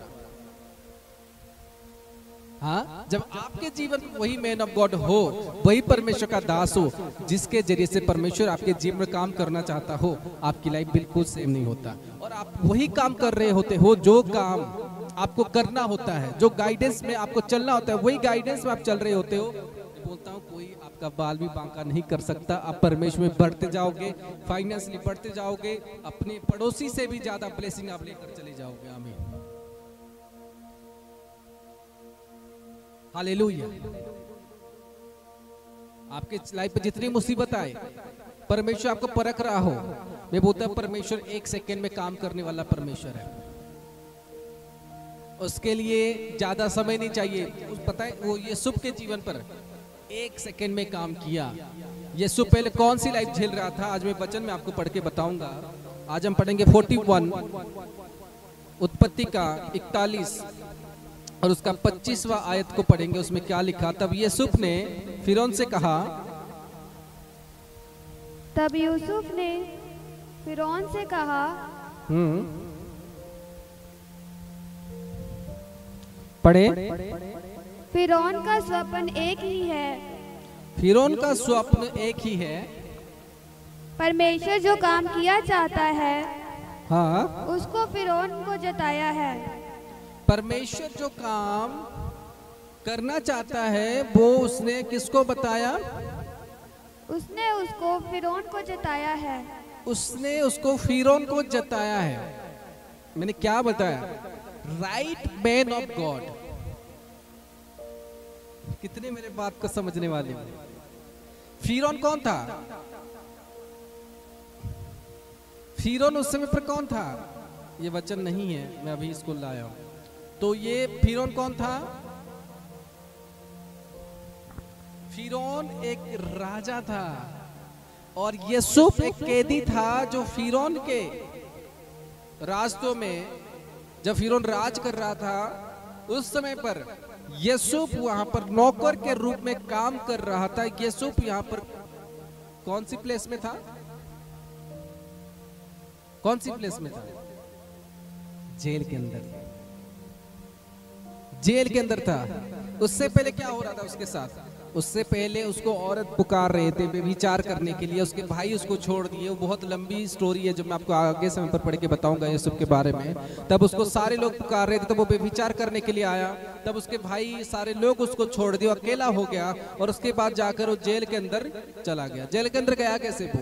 हाँ, जब आपके जीवन वही मैन ऑफ गॉड हो, वही परमेश्वर का दास हो, जिसके जरिए से परमेश्वर आपके जीवन में काम करना चाहता हो, आपकी लाइफ बिल्कुल सेम नहीं होता। और आप वही काम कर रहे होते हो जो काम आपको करना होता है, जो गाइडेंस में आपको चलना होता है, वही गाइडेंस में आप चल रहे होते हो। बोलता हूँ कोई आपका बाल भी बांका नहीं कर सकता। आप परमेश्वर में बढ़ते जाओगे, फाइनेंशियली बढ़ते जाओगे, अपने पड़ोसी से भी ज्यादा ब्लेसिंग आप लेकर चले जाओगे। आमीन, हालेलुया। आपके लाइफ पे जितनी मुसीबत आए, परमेश्वर आपको परख रहा हो, मैं बोलता हूं परमेश्वर 1 सेकेंड में काम करने वाला परमेश्वर है। उसके लिए ज्यादा समय नहीं चाहिए। पता है वो यूसुफ के जीवन पर 1 सेकेंड में काम किया। यूसुफ पहले कौन सी लाइफ झेल रहा था, आज मैं वचन में आपको पढ़ के बताऊंगा। आज हम पढ़ेंगे 41 उत्पत्ति का 41 और उसका 25वां आयत को पढ़ेंगे। उसमें क्या लिखा? तब यूसुफ ने फिरौन से कहा, तब यूसुफ ने फिरौन से कहा, पढ़े। फिरौन का स्वप्न एक ही है। फिरौन का स्वप्न एक ही है। परमेश्वर जो काम किया चाहता है, हाँ, उसको फिरौन को जताया है। परमेश्वर जो काम करना चाहता है वो उसने किसको बताया? उसने उसको फिरौन को जताया है। उसने उसको फिरौन को जताया है। मैंने क्या बताया? Right man of God. कितने मेरे बात को समझने वाले हैं? फिरौन कौन था? फिरौन उस समय पर कौन था? ये वचन नहीं है, मैं अभी इसको लाया हूं। तो ये फिरौन कौन था? फिरौन एक राजा था और यूसुफ एक कैदी था जो फिरौन के रास्तों में, जब फिरौन राज कर रहा था उस समय पर यूसुफ वहां पर नौकर के रूप में काम कर रहा था। यूसुफ यहां पर कौन सी प्लेस में था? कौन सी प्लेस में था? जेल के अंदर। जेल के अंदर था। उससे पहले क्या हो रहा था उसके साथ? उससे पहले उसको औरत पुकार रहे थे व्यभिचार करने के लिए, उसके भाई उसको छोड़ दिए। वो बहुत लंबी स्टोरी है जो मैं आपको आगे समय पर पढ़ के बताऊंगा यूसुफ के बारे में। तब उसको सारे लोग पुकार रहे थे, तब वो व्यभिचार करने के लिए आया। तब उसके भाई सारे लोग उसको छोड़ दिए, अकेला हो गया और उसके बाद जाकर वो जेल के अंदर चला गया। जेल के अंदर गया कैसे? वो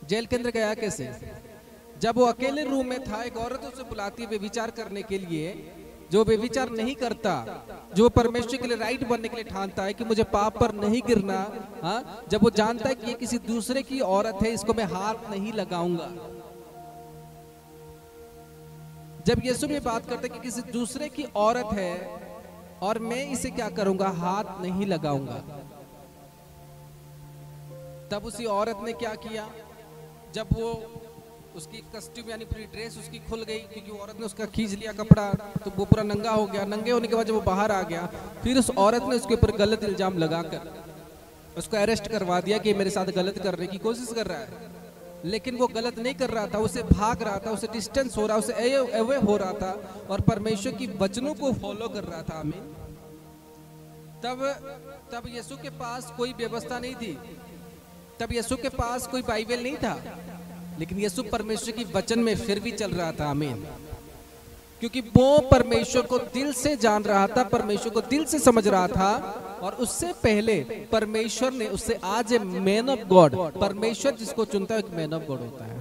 जेल के अंदर गया कैसे? जब वो अकेले रूम में था, एक औरत उसे बुलाती है व्यभिचार करने के लिए। जो व्यभिचार नहीं करता, जो परमेश्वर के लिए राइट बनने के लिए ठानता है कि मुझे पाप पर नहीं गिरना, हाँ, जब वो जानता है कि ये किसी दूसरे की औरत है, इसको मैं हाथ नहीं लगाऊंगा। जब यीशु ये बात करता है कि किसी दूसरे की औरत है और मैं इसे क्या करूंगा? हाथ नहीं लगाऊंगा। तब उसी औरत ने क्या किया? जब वो उसकी कस्ट्यूम यानी पूरी ड्रेस उसकी खुल गई, क्योंकि औरत ने उसका खींच लिया कपड़ा, तो वो पूरा नंगा हो गया। नंगे होने के बाद जब वो बाहर आ गया, फिर उस औरत ने उसके ऊपर गलत इल्जाम लगाकर उसको अरेस्ट करवा दिया कि मेरे साथ गलत करने की कोशिश कर रहा है। लेकिन वो गलत नहीं कर रहा था, उसे भाग रहा था, उसे डिस्टेंस हो रहा, उसे अवे हो रहा था और परमेश्वर की वचनों को फॉलो कर रहा था। आमीन। तब यीशु के पास कोई व्यवस्था नहीं थी, तब यीशु के पास कोई बाइबल नहीं था, लेकिन यीशु परमेश्वर की वचन में फिर भी चल रहा था। आमीन। क्योंकि वो परमेश्वर को दिल से जान रहा था, परमेश्वर को दिल से समझ रहा था और उससे पहले परमेश्वर ने उससे आज ए मैन ऑफ गॉड, परमेश्वर जिसको चुनता है एक मैन ऑफ गॉड होता है।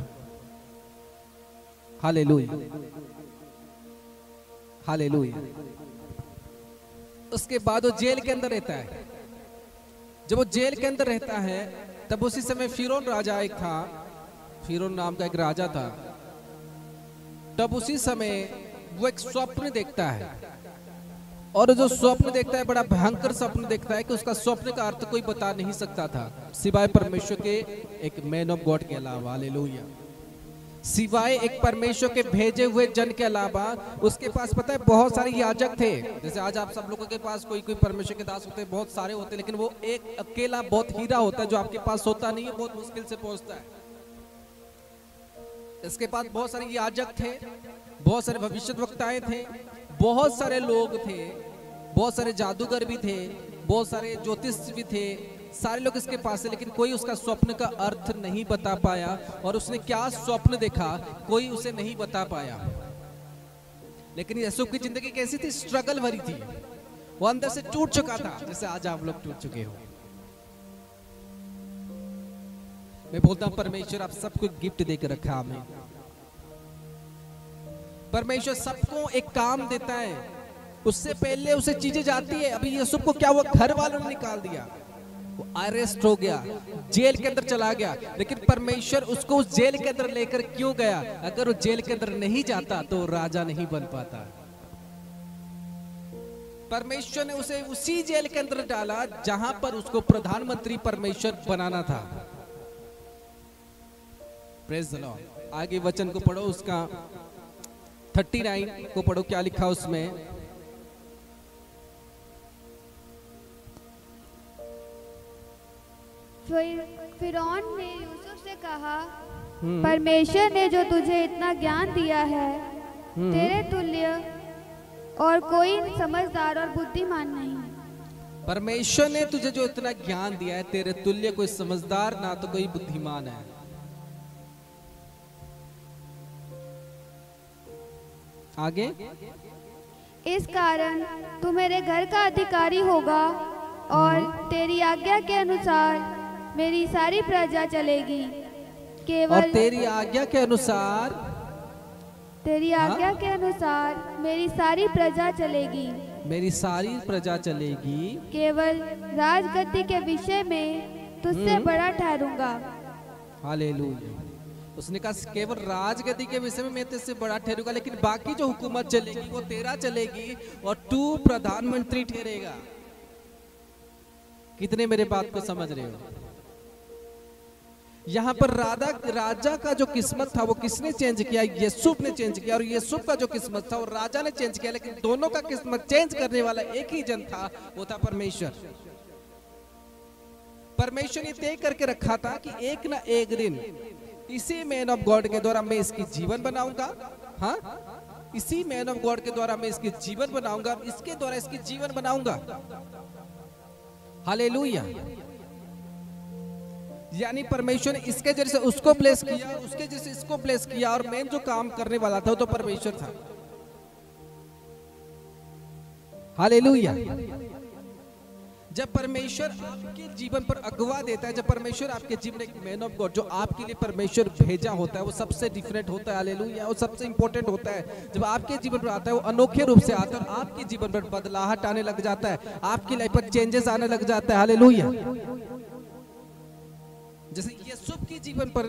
Hallelujah, hallelujah. उसके बाद वो जेल के अंदर रहता है। जब वो जेल के अंदर रहता है तब उसी समय फिरौन राजा एक था, फिरौन नाम का एक राजा था। तब उसी समय वो एक स्वप्न देखता है, और जो स्वप्न देखता है बड़ा भयंकर स्वप्न देखता है कि उसका स्वप्न का अर्थ कोई बता नहीं सकता था सिवाय परमेश्वर के एक मैन ऑफ गॉड के अलावा। हालेलुया। सिवाय एक परमेश्वर के भेजे हुए जन के अलावा उसके पास पता है बहुत सारे याजक थे। जैसे आज आप सब लोगों के पास कोई कोई परमेश्वर के दास होते हैं, बहुत सारे होते हैं, लेकिन वो एक अकेला बहुत हीरा होता है जो आपके पास होता नहीं है, बहुत मुश्किल से पहुंचता है। इसके पास बहुत सारे याजक थे, बहुत सारे भविष्यद्वक्ताएं थे, बहुत सारे लोग थे, बहुत सारे जादूगर भी थे, बहुत सारे ज्योतिष भी थे, सारे लोग इसके पास है, लेकिन कोई उसका स्वप्न का अर्थ नहीं बता पाया। और उसने क्या स्वप्न देखा कोई उसे नहीं बता पाया। लेकिन यीशु की जिंदगी कैसी थी? स्ट्रगल भरी थी। वो अंदर से टूट चुका था, जैसे आज आप लोग टूट चुके हो। मैं बोलता हूं परमेश्वर आप सबको गिफ्ट देकर रखा हमें। परमेश्वर सबको एक काम देता है, उससे पहले उसे चीजें जाती है। अभी यूसुफ को क्या हुआ? घर वालों ने निकाल दिया, वो अरेस्ट हो गया, जेल के अंदर चला गया। लेकिन परमेश्वर उसको उस जेल के अंदर लेकर क्यों गया? अगर वो जेल के अंदर नहीं जाता तो राजा नहीं बन पाता। परमेश्वर ने उसे उसी जेल के अंदर डाला जहां पर उसको प्रधानमंत्री परमेश्वर बनाना था। Praise the Lord. आगे वचन को पढ़ो, उसका 39 को पढ़ो, क्या लिखा उसमें? फिरौन ने यूसुफ से कहा, परमेश्वर ने जो तुझे इतना ज्ञान दिया है, तेरे तुल्य और कोई समझदार और बुद्धिमान नहीं। परमेश्वर ने तुझे जो इतना ज्ञान दिया है, तेरे तुल्य कोई समझदार ना तो कोई बुद्धिमान है। आगे, इस कारण तू मेरे घर का अधिकारी होगा और तेरी आज्ञा के अनुसार मेरी सारी प्रजा चलेगी। केवल और तेरी आज्ञा के अनुसार, तेरी आज्ञा के अनुसार मेरी सारी प्रजा चलेगी। मेरी सारी प्रजा चलेगी। केवल राजगद्दी के विषय में तुझसे बड़ा ठहरूंगा। हालेलुया। उसने कहा केवल राजगद्दी के विषय में मैं तुझसे बड़ा ठहरूंगा, लेकिन बाकी जो हुकूमत चलेगी वो तेरा चलेगी और तू प्रधानमंत्री ठहरेगा। कितने मेरे बात को समझ रहे हो? यहाँ पर राजा का जो किस्मत था वो किसने चेंज किया? यूसुफ ने चेंज किया। और यूसुफ का जो किस्मत था वो राजा ने चेंज किया। लेकिन दोनों का किस्मत चेंज करने वाला एक ही जन था, वो था परमेश्वर। परमेश्वर ने तय करके रखा था कि एक ना एक दिन इसी मैन ऑफ गॉड के द्वारा मैं इसकी जीवन बनाऊंगा। हाँ, इसी मैन ऑफ गॉड के द्वारा मैं इसकी जीवन बनाऊंगा, इसके द्वारा इसकी जीवन बनाऊंगा। हालेलुया। यानी परमेश्वर ने इसके जैसे उसको प्लेस किया, उसके जैसे इसको प्लेस किया, और मेन जो काम करने वाला था वो तो परमेश्वर था। हालेलुया। जब परमेश्वर आपके जीवन पर अगवा देता है, जब परमेश्वर आपके जीवन एक मैन ऑफ गॉड जो आपके लिए परमेश्वर भेजा होता है, वो सबसे डिफरेंट होता है। हालेलुया। वो सबसे इंपॉर्टेंट होता है। जब आपके जीवन पर आता है वो अनोखे रूप से आता है और आपके जीवन पर बदलाहट आने लग जाता है, आपकी लाइफ पर चेंजेस आने लग जाता है। हालेलुया। जैसे यूसुफ की जीवन पर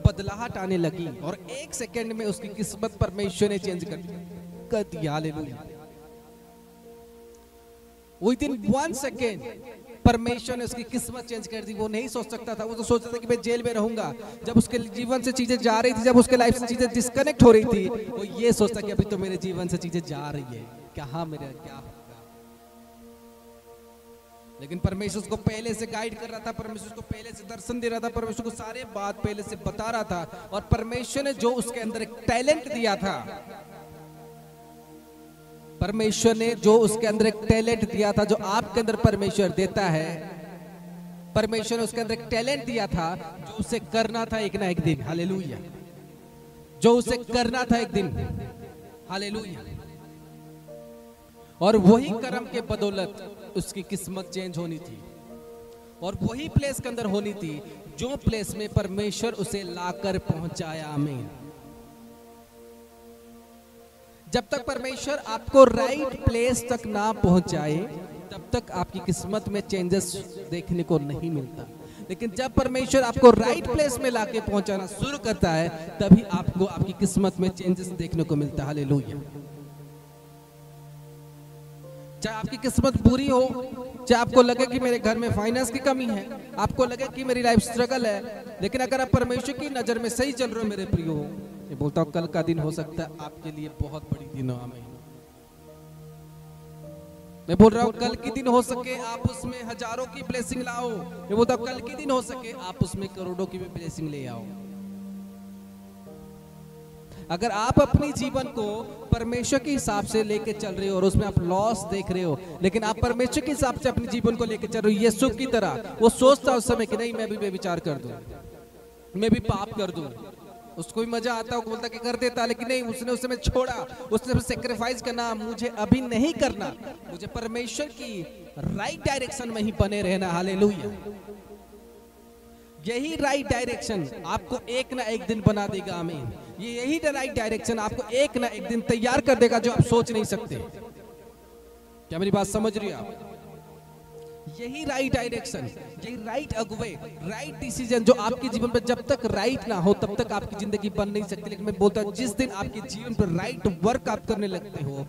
बदलाहट आने लगी और एक सेकंड में उसकी किस्मत परमेश्वर ने चेंज कर दी। हालेलुया। विदिन 1 सेकेंड परमेश्वर ने उसकी किस्मत चेंज कर दी। वो नहीं सोच सकता था, वो तो सोचता था कि मैं जेल में रहूंगा। जब उसके जीवन से चीजें जा रही थी, जब उसके लाइफ से चीजें डिस्कनेक्ट हो रही थी, वो ये सोचता कि अभी तो मेरे जीवन से चीजें जा रही है, क्या मेरा क्या होगा। लेकिन परमेश्वर उसको पहले से गाइड कर रहा था, परमेश्वर उसको पहले से दर्शन दे रहा था, परमेश्वर को सारे बात पहले से बता रहा था। और परमेश्वर ने जो उसके अंदर एक टैलेंट दिया था, परमेश्वर ने जो उसके अंदर एक टैलेंट दिया था, जो आपके अंदर परमेश्वर देता है, परमेश्वर ने उसके अंदर एक टैलेंट दिया था जो उसे करना था एक ना एक दिन। हालेलुया। जो उसे करना था एक दिन। हालेलुया। और वही कर्म के बदौलत उसकी किस्मत चेंज होनी थी और वही प्लेस के अंदर होनी थी जो प्लेस में परमेश्वर उसे लाकर पहुंचाया। आमीन। जब तक परमेश्वर आपको राइट प्लेस तक ना पहुंचाए तब तक आपकी किस्मत में चेंजेस देखने को नहीं मिलता। लेकिन जब परमेश्वर आपको राइट प्लेस में लाके पहुंचाना शुरू करता है तभी आपको आपकी किस्मत में चेंजेस देखने को मिलता है। हालेलुया। चाहे आपकी किस्मत बुरी हो, चाहे आपको लगे कि मेरे घर में फाइनेंस की कमी है, आपको लगे कि मेरी लाइफ स्ट्रगल है, लेकिन अगर आप परमेश्वर की नजर में सही चल रहे हो मेरे प्रियो, मैं बोलता हूँ कल का दिन हो सकता है आपके लिए बहुत बड़ी दिन हो। आमीन। मैं बोल रहा हूँ कल की दिन हो सके आप उसमें हजारों की ब्लेसिंग लाओ। मैं बोलता हूँ कल की दिन हो सके आप उसमें करोड़ों की भी ब्लेसिंग ले आओ। अगर आप अपनी जीवन को परमेश्वर के हिसाब से लेके चल रहे हो और उसमें आप लॉस देख रहे हो, लेकिन आप परमेश्वर के हिसाब से अपने जीवन को लेके चल रहे हो यीशु की तरह, वो सोचता उस समय कि नहीं मैं भी बेविचार कर दूं, मैं भी पाप कर दूं, उसको भी मजा आता है, वो बोलता कि कर देता, लेकिन नहीं, उसने उस समय छोड़ा, उसने सेक्रीफाइस करना, मुझे अभी नहीं करना, मुझे परमेश्वर की राइट डायरेक्शन में ही बने रहना। हालेलुया। यही राइट डायरेक्शन आपको एक ना एक दिन बना देगा। आमीन। ये यही राइट डायरेक्शन आपको एक ना एक दिन तैयार कर देगा जो आप सोच नहीं सकते। क्या मेरी बात समझ रही हो आप? यही राइट डायरेक्शन, यही राइट अगुवे, राइट डिसीजन जो आपके जीवन पर जब तक राइट ना हो तब तक आपकी जिंदगी बन नहीं सकती। लेकिन मैं बोलता हूँ जिस दिन आपके जीवन पर राइट वर्क आप करने लगते हो,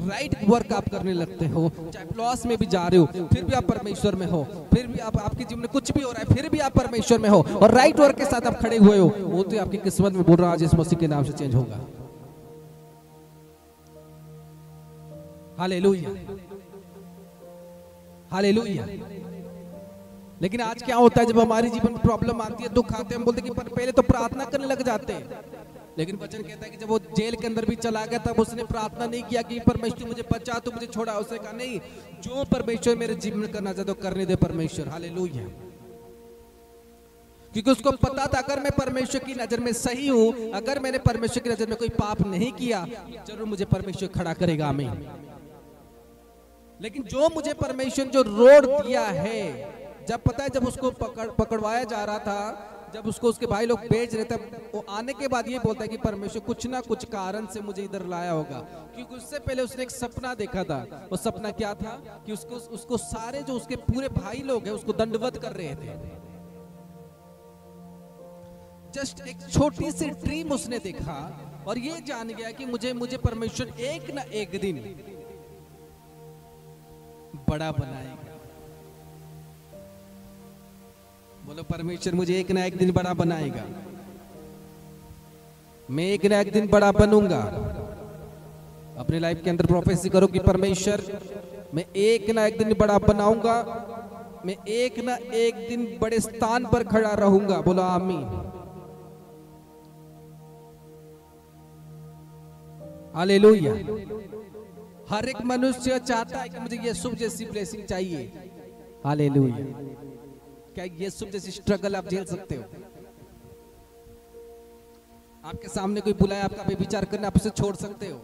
राइट वर्क आप करने लगते हो, चाहे लॉस में भी जा रहे हो फिर भी आप परमेश्वर में हो, फिर भी आप आपके जीवन में कुछ भी हो रहा है फिर भी आप परमेश्वर में हो और राइट वर्क के साथ आप खड़े हुए हो, वो तो आपकी किस्मत में बोल रहा हूं आज यीशु मसीह के नाम से चेंज होगा। Hallelujah, hallelujah. लेकिन आज क्या होता है जब हमारे जीवन में प्रॉब्लम आती है, दुख आते हैं, हम बोलते हैं कि पहले तो प्रार्थना करने लग जाते हैं, लेकिन वचन कहता है कि जब वो जेल के अंदर भी चला गया तब उसने प्रार्थना नहीं किया कि परमेश्वर मुझे बचा, तू मुझे छोड़ा। उसने कहा नहीं, जो परमेश्वर मेरे जीवन में करना चाहता है करने दे परमेश्वर। हालेलुया। क्योंकि उसको पता था अगर मैं परमेश्वर की नजर में सही हूं, अगर मैंने परमेश्वर की नजर में कोई पाप नहीं किया, जरूर मुझे परमेश्वर खड़ा करेगा। आमीन। लेकिन जो मुझे परमेश्वर जो रोड दिया है, जब पता है जब उसको पकड़वाया जा रहा था, जब उसको उसके भाई लोग बेच रहे थे, वो आने के बाद ये बोलता है कि परमेश्वर कुछ ना कुछ कारण से मुझे इधर लाया होगा। क्योंकि उससे पहले उसने एक सपना देखा था। वो सपना क्या था कि उसको सारे जो उसके पूरे भाई लोग हैं उसको दंडवत कर रहे थे। जस्ट एक छोटी सी ड्रीम उसने देखा और ये जान गया कि मुझे परमेश्वर एक ना एक दिन बड़ा बनाएगा। बोलो परमेश्वर मुझे एक ना एक दिन बड़ा बनाएगा, मैं एक ना एक दिन बड़ा बनूंगा। अपने लाइफ के अंदर प्रोफेसी करो कि परमेश्वर मैं एक ना एक दिन बड़ा बनाऊंगा, मैं एक ना एक दिन बड़े स्थान पर खड़ा रहूंगा। बोलो आमीन। हालेलुया। हर एक मनुष्य चाहता है कि मुझे यीशु जैसी ब्लेसिंग चाहिए। हालेलुया। क्या यीशु जैसी स्ट्रगल आप झेल सकते हो? आपके सामने कोई बुलाए आपका व्यभिचार करने, आप उसे छोड़ सकते हो?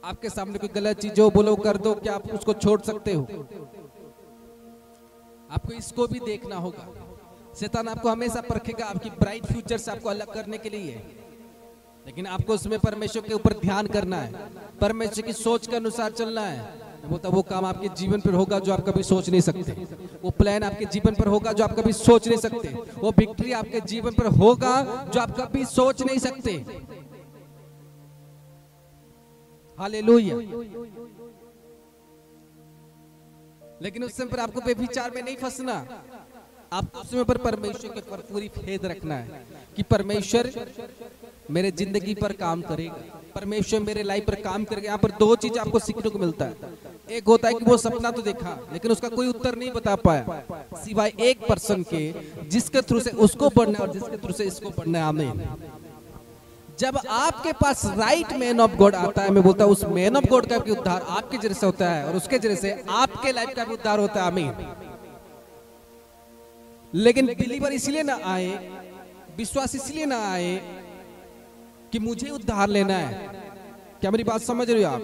आपके सामने कोई गलत चीज हो बोलो कर दो, क्या आप उसको छोड़ सकते हो? आपको इसको भी देखना होगा। शैतान आपको हमेशा परखेगा आपकी ब्राइट फ्यूचर से आपको अलग करने के लिए, लेकिन आपको उसमें परमेश्वर के ऊपर ध्यान करना है, परमेश्वर की सोच के अनुसार चलना है। वो काम आपके जीवन पर होगा जो आप कभी सोच नहीं सकते, वो प्लान आपके जीवन पर होगा जो आप कभी सोच नहीं सकते, वो विक्ट्री आपके जीवन पर होगा जो आप कभी सोच नहीं सकते। हालेलुया। लेकिन उस समय पर आपको बेविचार में नहीं फंसना, आप उस समय पर परमेश्वर के ऊपर पूरी फेथ रखना है कि परमेश्वर मेरे जिंदगी पर काम करेगा, परमेश्वर मेरे लाइफ पर काम करेगा। यहाँ पर दो चीज आपको सीखने को मिलता है। एक होता है कि वो सपना तो देखा लेकिन उसका कोई उत्तर नहीं बता पाया सिवाय एक पर्सन के, जिसके थ्रू से उसको पढ़ना है और जिसके थ्रू से इसको पढ़ना है। आमीन। जब आपके पास राइट मैन ऑफ गॉड आता है, मैं बोलता हूँ उस मैन ऑफ गॉड का भी उद्धार आपके जरिए से होता है और उसके जरिए से आपके लाइफ का भी उद्धार होता है। आमीन। लेकिन बिलीवर इसलिए ना आए, विश्वास इसलिए ना आए कि मुझे उद्धार लेना है। क्या मेरी बात समझ रहे हो आप?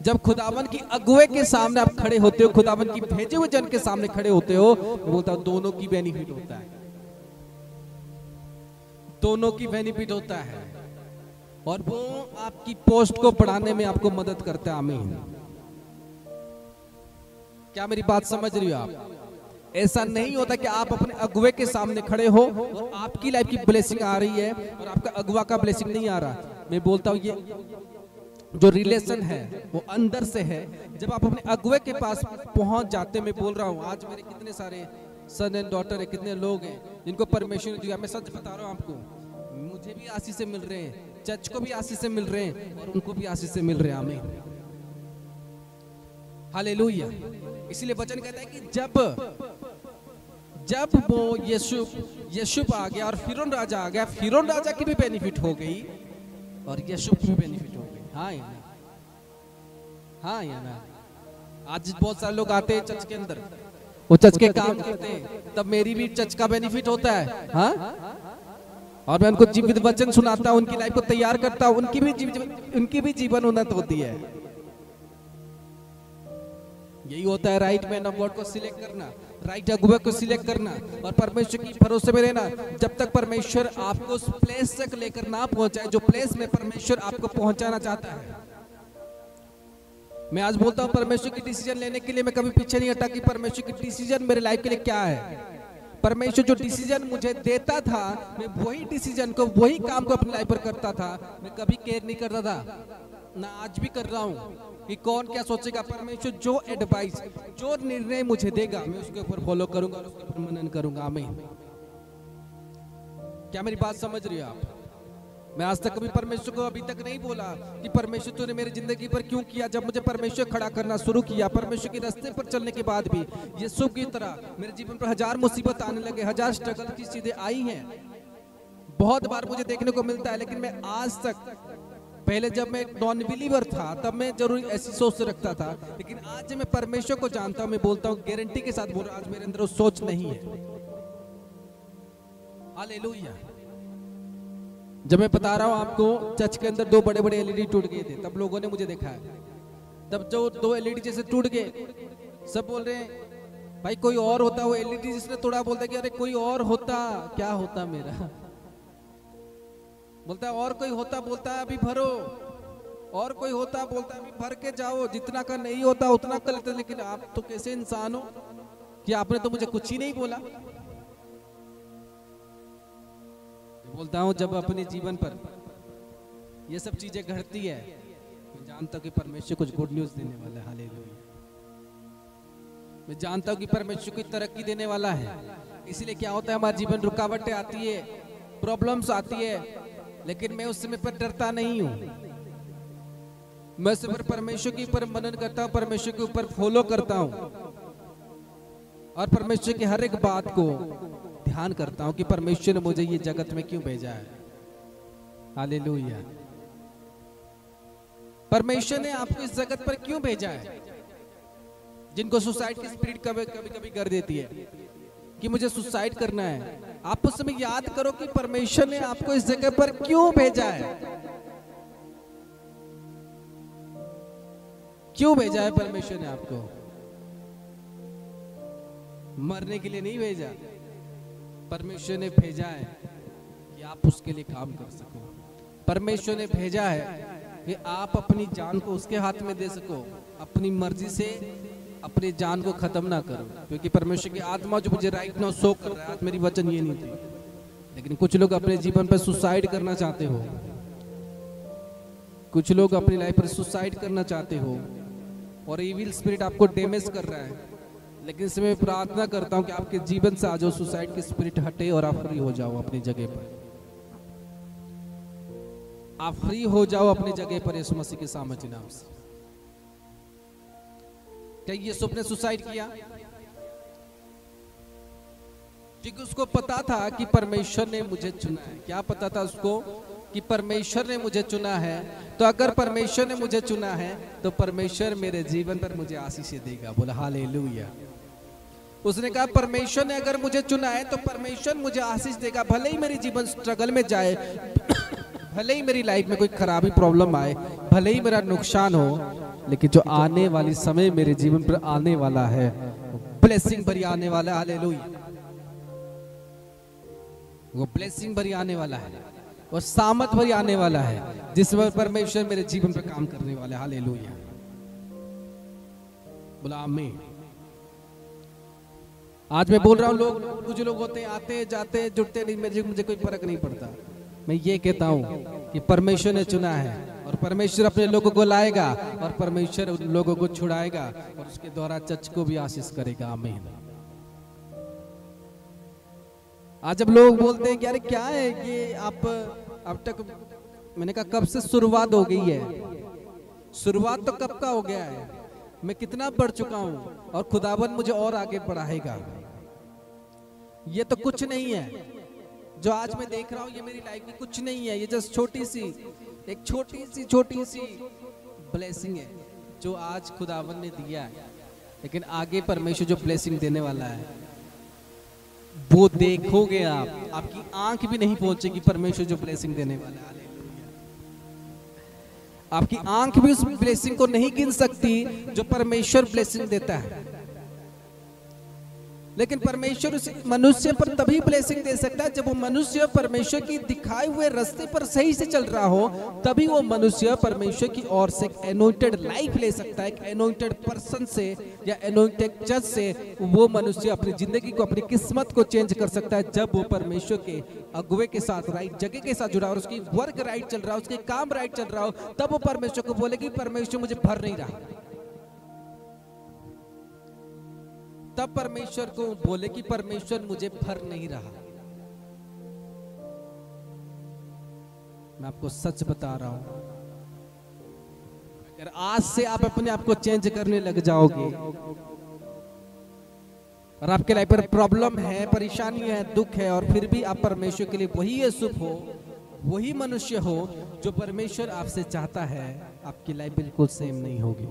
जब खुदावन की अगुवे के सामने आप खड़े होते हो, खुदावन की भेजे हुए जन के सामने खड़े होते हो, मैं बोलता हूं दोनों की बेनिफिट होता है, दोनों की बेनिफिट होता है। और वो आपकी पोस्ट को बढ़ाने में आपको मदद करता है। आमीन। क्या मेरी बात समझ रही हो आप? ऐसा नहीं होता कि आप अपने अगुवे के सामने खड़े हो और आपकी लाइफ की ब्लेसिंग आ रही है और आपका अगुवा का ब्लेसिंग नहीं आ रहा। मैं बोलता हूँ ये जो रिलेशन है वो अंदर से है। जब आप अपने अगुवे के पास पहुंच जाते, मैं बोल रहा हूँ आज मेरे कितने सारे सन एंड डॉटर है, कितने लोग हैं जिनको परमेश्वर ने दिया। मैं सच बता रहा हूँ आपको, मुझे भी आशीष से मिल रहे हैं, चर्च को भी आशीष से मिल रहे हैं और उनको भी आशीष से मिल रहे हैं। आमीन, हालेलुया। इसलिए वचन कहता है कि जब वो यीशु आ गया और फिरौन राजा आ गया, फिरौन राजा की भी बेनिफिट हो गई और यीशु की भी बेनिफिट हो गई। हाँ या ना? हाँ या ना? आज बहुत सारे लोग आते हैं चर्च के अंदर, वो चर्च के काम करते हैं, तब मेरी भी चर्च का बेनिफिट होता है। हाँ, और मैं उनको जीवित वचन सुनाता हूँ, उनकी लाइफ को तैयार करता हूँ, उनकी भी जीवन उन्नत होती है। यही होता है राइट मैन ऑफ गॉड को सिलेक्ट करना, राइट अगुवा को सिलेक्ट करना और परमेश्वर की भरोसे में रहना। जब तक परमेश्वर आपको उस प्लेस तक लेकर ना पहुंचाए जो प्लेस में परमेश्वर आपको पहुंचाना चाहता है। मैं आज बोलता हूं परमेश्वर की डिसीजन लेने के लिए मैं कभी पीछे नहीं हटा कि परमेश्वर की डिसीजन मेरे लाइफ के लिए क्या है। परमेश्वर जो डिसीजन मुझे देता था, मैं वही डिसीजन को, वही काम को अपनी लाइफ पर करता था। मैं कभी केयर नहीं करता था, ना आज भी कर रहा हूं कि कौन क्या सोचेगा। परमेश्वर जो एडवाइस, जो निर्णय मुझे देगा, मैं उसके ऊपर फॉलो करूंगा और उसके ऊपर मनन करूंगा। आमीन। क्या मेरी बात समझ रही हो आप? मैं आज तक कभी परमेश्वर को अभी तक नहीं बोला कि परमेश्वर तूने मेरी जिंदगी पर क्यों किया। जब मुझे परमेश्वर खड़ा करना शुरू किया, परमेश्वर के रास्ते पर चलने के बाद भी यीशु की तरह मेरे जीवन पर हजार मुसीबत आने लगे, हजार स्ट्रगल की चीजें आई हैं, बहुत बार मुझे देखने को मिलता है। लेकिन मैं आज तक, पहले जब मैं नॉन बिलीवर था तब मैं जरूर ऐसी सोच रखता था, लेकिन आज जब मैं परमेश्वर को जानता हूं, मैं बोलता हूं, गारंटी के साथ बोल रहा हूं, आज मेरे अंदर वो सोच नहीं है। हालेलुया। जब मैं बता रहा हूं आपको, चर्च के अंदर 2 बड़े-बड़े एलईडी टूट गए थे, तब लोगों ने मुझे देखा है। तब जो 2 एलईडी जैसे टूट गए, सब बोल रहे हैं भाई कोई और होता। वो एलईडी जिसने तोड़ा बोलता कि अरे कोई और होता, क्या होता मेरा, बोलता है और कोई होता, बोलता है अभी भरो, और कोई होता, बोलता है अभी भर के जाओ, जितना का नहीं होता उतना कर लेते। लेकिन आप तो कैसे इंसान हो कि आपने तो मुझे कुछ ही नहीं बोला। बोलता हूं जब अपने जीवन पर ये सब चीजें घटती है, मैं जानता हूं कि परमेश्वर कुछ गुड न्यूज देने वाला है। हालेलुया। मैं जानता हूं कि परमेश्वर की तरक्की देने वाला है। इसलिए क्या होता है, हमारे जीवन रुकावटें आती है, प्रॉब्लम्स आती है, लेकिन मैं उस समय पर डरता नहीं हूं। मैं उस पर परमेश्वर के ऊपर मनन करता हूं, परमेश्वर के ऊपर फॉलो करता हूं और परमेश्वर की हर एक बात को ध्यान करता हूं कि परमेश्वर ने मुझे ये जगत में क्यों भेजा है। हालेलुया। परमेश्वर ने आपको इस जगत पर क्यों भेजा है। जिनको सुसाइड की स्पिरिट कभी कभी कर देती है कि मुझे सुसाइड करना है, आप उस समय याद करो कि परमेश्वर ने आपको इस जगह पर क्यों भेजा है। क्यों भेजा है परमेश्वर ने आपको? मरने के लिए नहीं भेजा। परमेश्वर ने भेजा है कि आप उसके लिए काम कर सको। परमेश्वर ने भेजा है कि आप अपनी जान को उसके हाथ में दे सको, अपनी मर्जी से अपनी जान को खत्म ना करो। क्योंकि परमेश्वर की आत्मा जो मुझे राइट नाउ शो कर रहा है, मेरी वचन ये नहीं थी, लेकिन कुछ लोग अपने जीवन पर सुसाइड करना चाहते हो, कुछ लोग अपनी लाइफ पर सुसाइड करना चाहते हो और इविल स्पिरिट आपको डैमेज कर रहा है। लेकिन इसमें मैं प्रार्थना करता हूं कि आपके जीवन से आज सुसाइड की स्पिरिट हटे और आप फ्री हो जाओ अपनी जगह पर। आप फ्री हो जाओ अपनी जगह पर यीशु मसीह के सामर्थ्य नाम से। क्या यीशु ने सुसाइड किया? क्योंकि उसको पता था कि परमेश्वर ने मुझे चुना है। क्या पता था उसको? कि परमेश्वर ने मुझे चुना है। तो अगर परमेश्वर ने मुझे चुना है तो परमेश्वर मेरे जीवन पर मुझे आशीष देगा। बोला हालेलुया। उसने कहा परमेश्वर ने अगर मुझे चुना है तो परमेश्वर मुझे आशीष देगा। भले ही मेरी जीवन स्ट्रगल में जाए, भले ही मेरी लाइफ में कोई खराबी प्रॉब्लम आए, भले ही मेरा नुकसान हो, लेकिन जो आने वाली समय मेरे जीवन पर आने वाला है, ब्लेसिंग भरी आने वाला है। हालेलुया। वो ब्लेसिंग भरी आने वाला है, वो सामर्थ भरी आने वाला है। जिस पर परमेश्वर मेरे जीवन पर काम करने वाले। हालेलुया, बोला आमीन। आज मैं बोल रहा हूँ, लोग कुछ लोग होते हैं आते जाते जुड़ते नहीं, मुझे कोई फर्क नहीं पड़ता। मैं ये कहता हूँ कि परमेश्वर ने चुना है और परमेश्वर अपने लोगों को लाएगा और परमेश्वर उन लोगों को छुड़ाएगा और उसके द्वारा चर्च को भी आशीष करेगा। आमीन। आज जब लोग बोलते हैं कि अरे क्या है ये आप अब तक, मैंने कहा कब से शुरुआत हो गई है? शुरुआत तो कब का हो गया है, मैं कितना बढ़ चुका हूं और खुदावन मुझे और आगे बढ़ाएगा। ये तो कुछ नहीं है जो आज मैं देख रहा हूं, ये मेरी लाइफ की कुछ नहीं है। ये जस्ट छोटी सी ब्लेसिंग है जो आज खुदावन ने दिया है, लेकिन आगे परमेश्वर जो ब्लेसिंग देने वाला है वो देखोगे आप, आपकी आंख भी नहीं पहुंचेगी। परमेश्वर जो ब्लेसिंग देने वाला है, आपकी आंख भी उस ब्लेसिंग को नहीं गिन सकती जो परमेश्वर ब्लेसिंग देता है। लेकिन परमेश्वर उस मनुष्य पर तभी ब्लेसिंग दे सकता है जब वो मनुष्य परमेश्वर की दिखाए हुए रास्ते पर सही से चल रहा हो, तभी वो मनुष्य परमेश्वर की ओर से एक एनोइंटेड लाइफ ले सकता है। एक एनोइंटेड पर्सन से या एनोइंटेड जज से वो मनुष्य अपनी जिंदगी को, अपनी किस्मत को चेंज कर सकता है। जब वो परमेश्वर के अगुवे के साथ, राइट जगह के साथ जुड़ा और उसकी वर्क राइट चल रहा हो, उसके काम राइट चल रहा हो, तब वो परमेश्वर को बोले कि परमेश्वर मुझे भर नहीं रहा। तब परमेश्वर को बोले कि परमेश्वर मुझे भर नहीं रहा। मैं आपको सच बता रहा हूं, अगर आज से आप अपने आप को चेंज करने लग जाओगे और आपके लाइफ पर प्रॉब्लम है, परेशानी है, दुख है, और फिर भी आप परमेश्वर के लिए वही यूसुफ हो, वही मनुष्य हो जो परमेश्वर आपसे चाहता है, आपकी लाइफ बिल्कुल सेम नहीं होगी।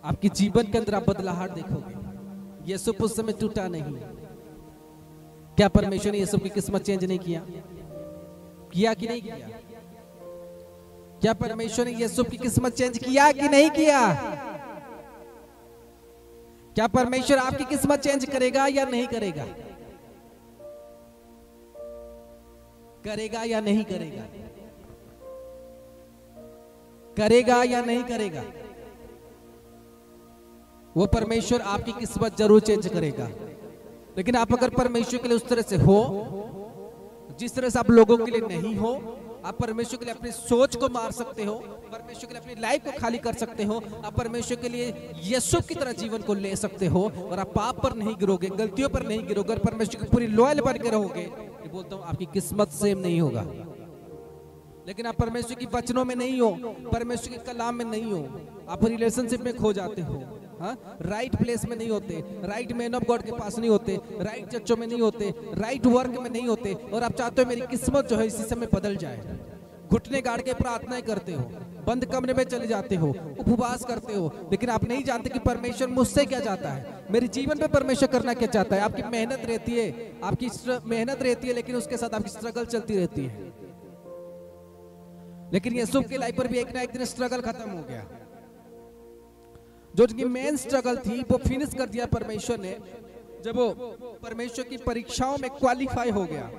आपकी जीवन के अंदर आप बदलाहट देखोगे। यूसुफ उस समय टूटा नहीं। क्या परमेश्वर ने यूसुफ की किस्मत चेंज नहीं किया? किया कि नहीं किया? क्या परमेश्वर ने यूसुफ की किस्मत चेंज किया कि नहीं किया? क्या परमेश्वर आपकी किस्मत चेंज करेगा या नहीं करेगा? करेगा या नहीं करेगा? करेगा या नहीं करेगा? वो परमेश्वर आपकी किस्मत जरूर चेंज करेगा। लेकिन आप अगर परमेश्वर के लिए उस तरह से हो जिस तरह से आप लोगों के लिए नहीं हो, आप परमेश्वर के लिए अपनी सोच को मार सकते हो, परमेश्वर के लिए अपनी लाइफ को खाली कर सकते हो, आप परमेश्वर के लिए यीशु की तरह जीवन को ले सकते हो और आप पाप पर नहीं गिरोगे, गलतियों पर नहीं गिरोगे, परमेश्वर की पूरी लॉयल बन के रहोगे, ये बोलता हूं आपकी किस्मत सेम नहीं होगा। लेकिन आप परमेश्वर की वचनों में नहीं हो, परमेश्वर के कलाम में नहीं हो, आप रिलेशनशिप में खो जाते हो, राइट प्लेस में नहीं होते, राइट मैन ऑफ गॉड के पास नहीं होते, राइट चर्चों में नहीं होते, राइट वर्क में नहीं होते, और आप चाहते हो मेरी किस्मत जो है इसी समय बदल जाए। घुटने गाड़ के प्रार्थनाएं करते हो, बंद कमरे में चले जाते हो, उपवास करते हो, लेकिन आप नहीं जानते कि परमेश्वर मुझसे क्या चाहता है, मेरे जीवन पे परमेश्वर करना क्या चाहता है। आपकी मेहनत रहती है, आपकी मेहनत रहती है, लेकिन उसके साथ आपकी स्ट्रगल चलती रहती है। लेकिन यूसुफ की लाइफ पर भी एक ना एक दिन स्ट्रगल खत्म हो गया। जो उनकी मेन स्ट्रगल थी वो फिनिश कर दिया परमेश्वर ने, जब वो परमेश्वर की परीक्षाओं में क्वालिफाई हो गया।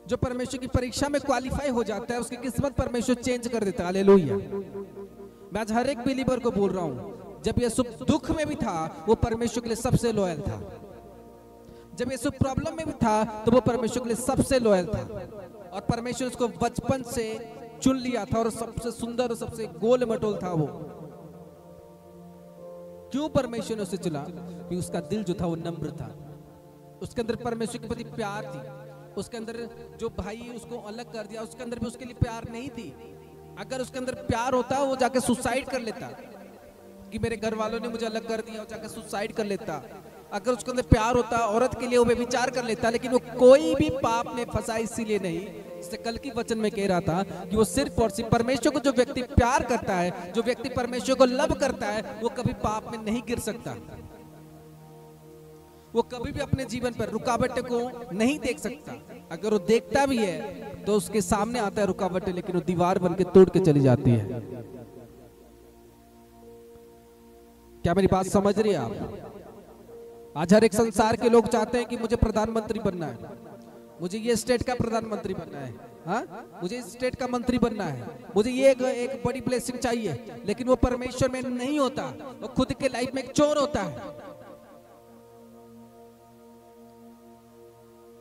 जो परमेश्वर की परीक्षा में क्वालिफाई हो जाता है उसकी किस्मत परमेश्वर चेंज कर देता है। हालेलुया। मैं आज हर एक बिलीवर को बोल रहा हूं, जब यूसुफ दुख में भी था वो परमेश्वर के लिए सबसे लॉयल था, जब यूसुफ प्रॉब्लम में भी था तो वो परमेश्वर के लिए सबसे लॉयल था, और परमेश्वर उसको बचपन से चुन लिया था और सबसे सुंदर और सबसे गोल मटोल था वो। क्यों परमेश्वर ने उसे चुना? कि उसका दिल जो था वो नम्र था, उसके अंदर परमेश्वर के प्रति प्यार थी, उसके अंदर जो भाई उसको अलग कर दिया उसके अंदर भी उसके लिए प्यार नहीं थी। अगर उसके अंदर प्यार होता वो जाके सुसाइड कर लेता, कि मेरे घर वालों ने मुझे अलग कर दिया, वो जाके सुसाइड कर लेता। अगर उसके अंदर प्यार होता औरत के लिए वो व्यभिचार कर लेता, लेकिन वो कोई भी पाप में फंसा इसीलिए नहीं। इससे कल की वचन में कह रहा था कि वो सिर्फ और सिर्फ परमेश्वर को, जो व्यक्ति प्यार करता है, जो व्यक्ति परमेश्वर को लव करता है, वो कभी पाप में नहीं गिर सकता, वो कभी भी अपने जीवन पर रुकावटें को नहीं देख सकता। अगर वो देखता भी है तो उसके सामने आता है रुकावटें, लेकिन वो दीवार बन के तोड़ के चली जाती है। क्या मेरी बात समझ रही है आप? आज हर एक संसार के लोग चाहते हैं कि मुझे प्रधानमंत्री बनना है, मुझे ये स्टेट का प्रधानमंत्री बनना है, हाँ, मुझे इस स्टेट का मंत्री बनना है, मुझे ये एक बड़ी ब्लेसिंग चाहिए, लेकिन वो परमेश्वर में नहीं होता, वो खुद के लाइफ में एक चोर होता है।